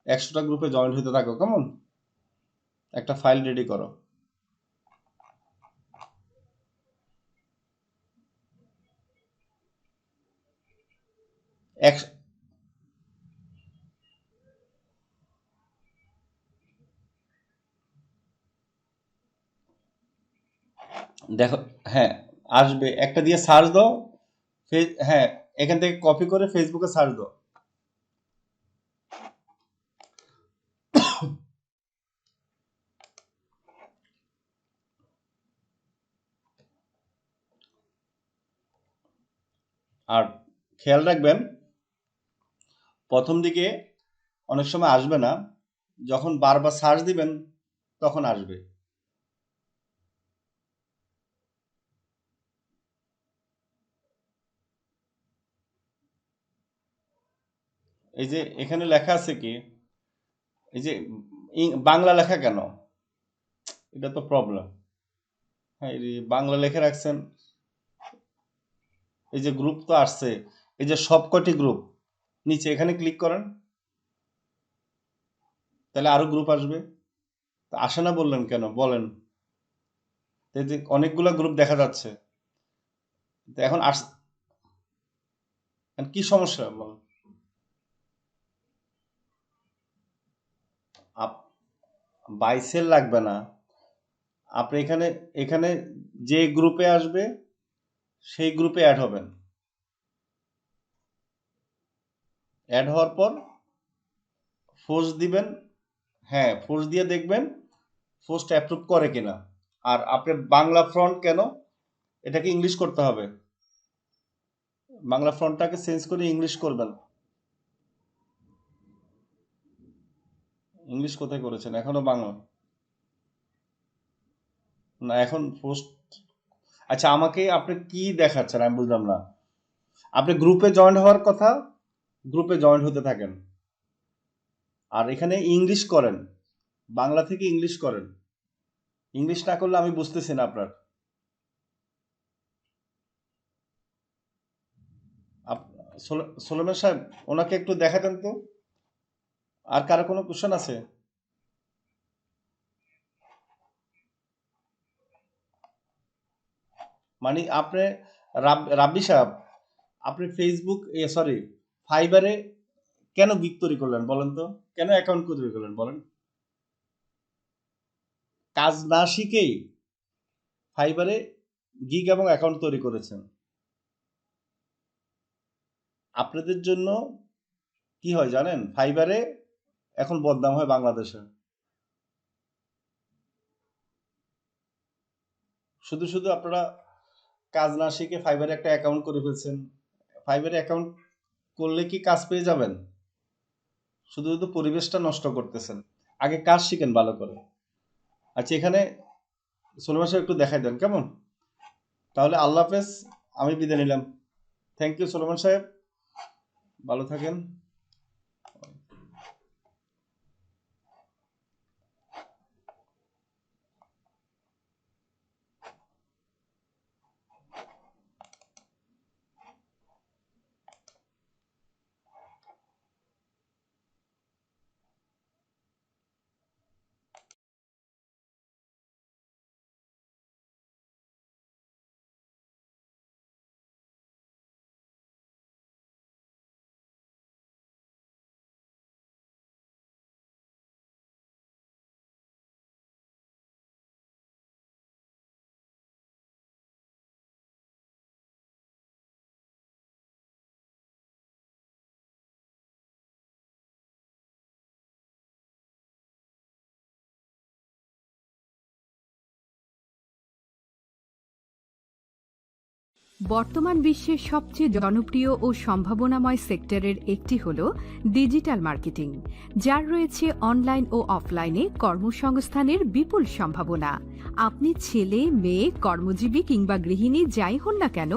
100টা গ্রুপে জয়েন্ট হইতে থাকো, কেমন? একটা ফাইল রেডি করো। এক, দেখো, হ্যাঁ আসবে, একটা দিয়ে সার্চ দাও। হ্যাঁ, এখান থেকে কপি করে ফেসবুকে সার্চ দাও। আর খেয়াল রাখবেন, প্রথম দিকে অনেক সময় আসবে না, যখন বারবার সার্চ দিবেন তখন আসবে। এই যে এখানে লেখা আছে কি, এই যে বাংলা লেখা কেন? এটা তো প্রবলেম। হ্যাঁ, এই যে বাংলা লেখা রাখছেন। এই যে গ্রুপ তো আসছে, এই যে সবকটি গ্রুপ, নিচে এখানে ক্লিক করেন। তাহলে আরো গ্রুপ আসবে। তা আসে না বললেন কেন বলেন? এই যে অনেকগুলা গ্রুপ দেখা যাচ্ছে, তো এখন কি সমস্যা বলেন? বাইসেল লাগবে না, আপনি এখানে এখানে যে গ্রুপে আসবে সেই গ্রুপে অ্যাড হবেন। অ্যাড হওয়ার পর ফোর্স দিবেন, হ্যাঁ ফোর্স দিয়ে দেখবেন ফোর্স অ্যাপ্রুভ করে কিনা। আর আপনি বাংলা ফ্রন্ট কেন, এটাকে ইংলিশ করতে হবে, বাংলা ফ্রন্টটাকে চেঞ্জ করে ইংলিশ করবেন। ইংলিশ কোথায় করেছেন? এখনো বাংলা না, এখন পোস্ট। আচ্ছা আমাকে আপনি কি দেখাচ্ছেন আমি বুঝলাম না। আপনি গ্রুপে জয়েন হওয়ার কথা, গ্রুপে জয়েন হতে থাকেন, আর এখানে ইংলিশ করেন, বাংলা থেকে ইংলিশ করেন। ইংলিশ না করলে আমি বুঝতেছি না আপনার। সোলেমান সাহেব, ওনাকে একটু দেখাতেন তো। আর কারো কোনো কোশ্চেন আছে? মানে আপনি রাব্বি সাহেব, আপনি ফেসবুক সরি ফাইবারে কেন গিগ তৈরি করলেন বলেন তো? কেন অ্যাকাউন্ট তৈরি করলেন বলেন? কাজ না শিখেই ফাইবারে গিগ এবং অ্যাকাউন্ট তৈরি করেছেন। আপনাদের জন্য কি হয় জানেন? ফাইবারে এখন বদনাম হয় বাংলাদেশে। শুধু শুধু আপনারা কাজ না শিখে ফাইবারে একটা অ্যাকাউন্ট করে ফেলছেন। ফাইবারে অ্যাকাউন্ট করলে কি কাজ পেয়ে যাবেন? শুধু শুধু পরিবেশটা নষ্ট করতেছেন। আগে কাজ শিখেন ভালো করে। আচ্ছা এখানে সোলেমান সাহেব একটু দেখাই দেন কেমন? তাহলে আল্লাহ হাফেজ, আমি বিদায় নিলাম। থ্যাংক ইউ সোলেমান সাহেব, ভালো থাকেন। বর্তমান বিশ্বের সবচেয়ে জনপ্রিয় ও সম্ভাবনাময় সেক্টরের একটি হল ডিজিটাল মার্কেটিং, যার রয়েছে অনলাইন ও অফলাইনে কর্মসংস্থানের বিপুল সম্ভাবনা। আপনি ছেলে, মেয়ে, কর্মজীবী কিংবা গৃহিণী যাই হন না কেন,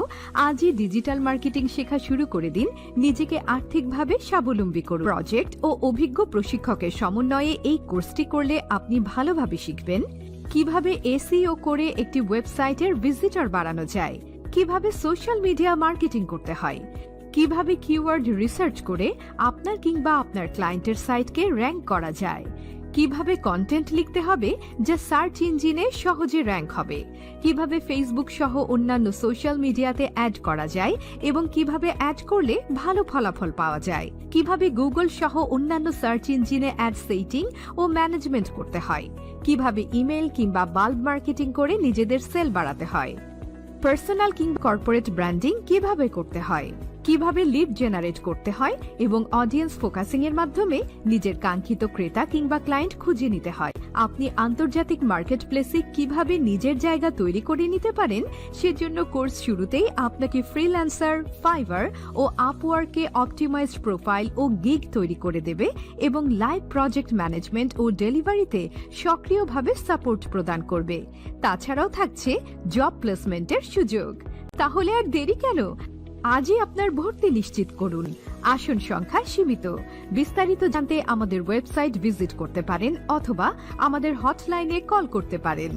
আজই ডিজিটাল মার্কেটিং শেখা শুরু করে দিন। নিজেকে আর্থিকভাবে স্বাবলম্বী করুন। প্রজেক্ট ও অভিজ্ঞ প্রশিক্ষকের সমন্বয়ে এই কোর্সটি করলে আপনি ভালোভাবে শিখবেন কিভাবে এসইও করে একটি ওয়েবসাইটের ভিজিটর বাড়ানো যায়, কিভাবে সোশ্যাল মিডিয়া মার্কেটিং করতে হয়, কিভাবে কিওয়ার্ড রিসার্চ করে আপনার কিংবা আপনার ক্লায়েন্টের সাইটকে র্যাঙ্ক করা যায়, কিভাবে কন্টেন্ট লিখতে হবে যা সার্চ ইঞ্জিনে সহজে র্যাঙ্ক হবে, কিভাবে ফেসবুক সহ অন্যান্য সোশ্যাল মিডিয়াতে অ্যাড করা যায় এবং কিভাবে অ্যাড করলে ভালো ফলাফল পাওয়া যায়, কিভাবে গুগল সহ অন্যান্য সার্চ ইঞ্জিনে অ্যাড সেটিং ও ম্যানেজমেন্ট করতে হয়, কিভাবে ইমেল কিংবা বাল্ব মার্কেটিং করে নিজেদের সেল বাড়াতে হয়, পার্সোনাল কিংবা কর্পোরেট ব্র্যান্ডিং কিভাবে করতে হয়, কিভাবে লিড জেনারেট করতে হয় এবং অডিয়েন্স ফোকাসিং এর মাধ্যমে নিজের কাঙ্ক্ষিত ক্রেতা কিংবা ক্লায়েন্ট খুঁজে নিতে হয়। আপনি আন্তর্জাতিক মার্কেট প্লেসে কিভাবে নিজের জায়গা তৈরি করে নিতে পারেন, সেজন্য কোর্স শুরুতেই আপনাকে ফ্রিল্যান্সার, ফাইবার ও আপওয়ার্কে অপটিমাইজড প্রোফাইল ও গিগ তৈরি করে দেবে এবং লাইভ প্রজেক্ট ম্যানেজমেন্ট ও ডেলিভারিতে সক্রিয়ভাবে সাপোর্ট প্রদান করবে। তাছাড়াও থাকছে জব প্লেসমেন্টের সুযোগ। তাহলে আর দেরি কেন? আজই আপনার ভর্তি নিশ্চিত করুন। আসন সংখ্যা সীমিত। বিস্তারিত জানতে আমাদের ওয়েবসাইট ভিজিট করতে পারেন অথবা আমাদের হটলাইনে কল করতে পারেন।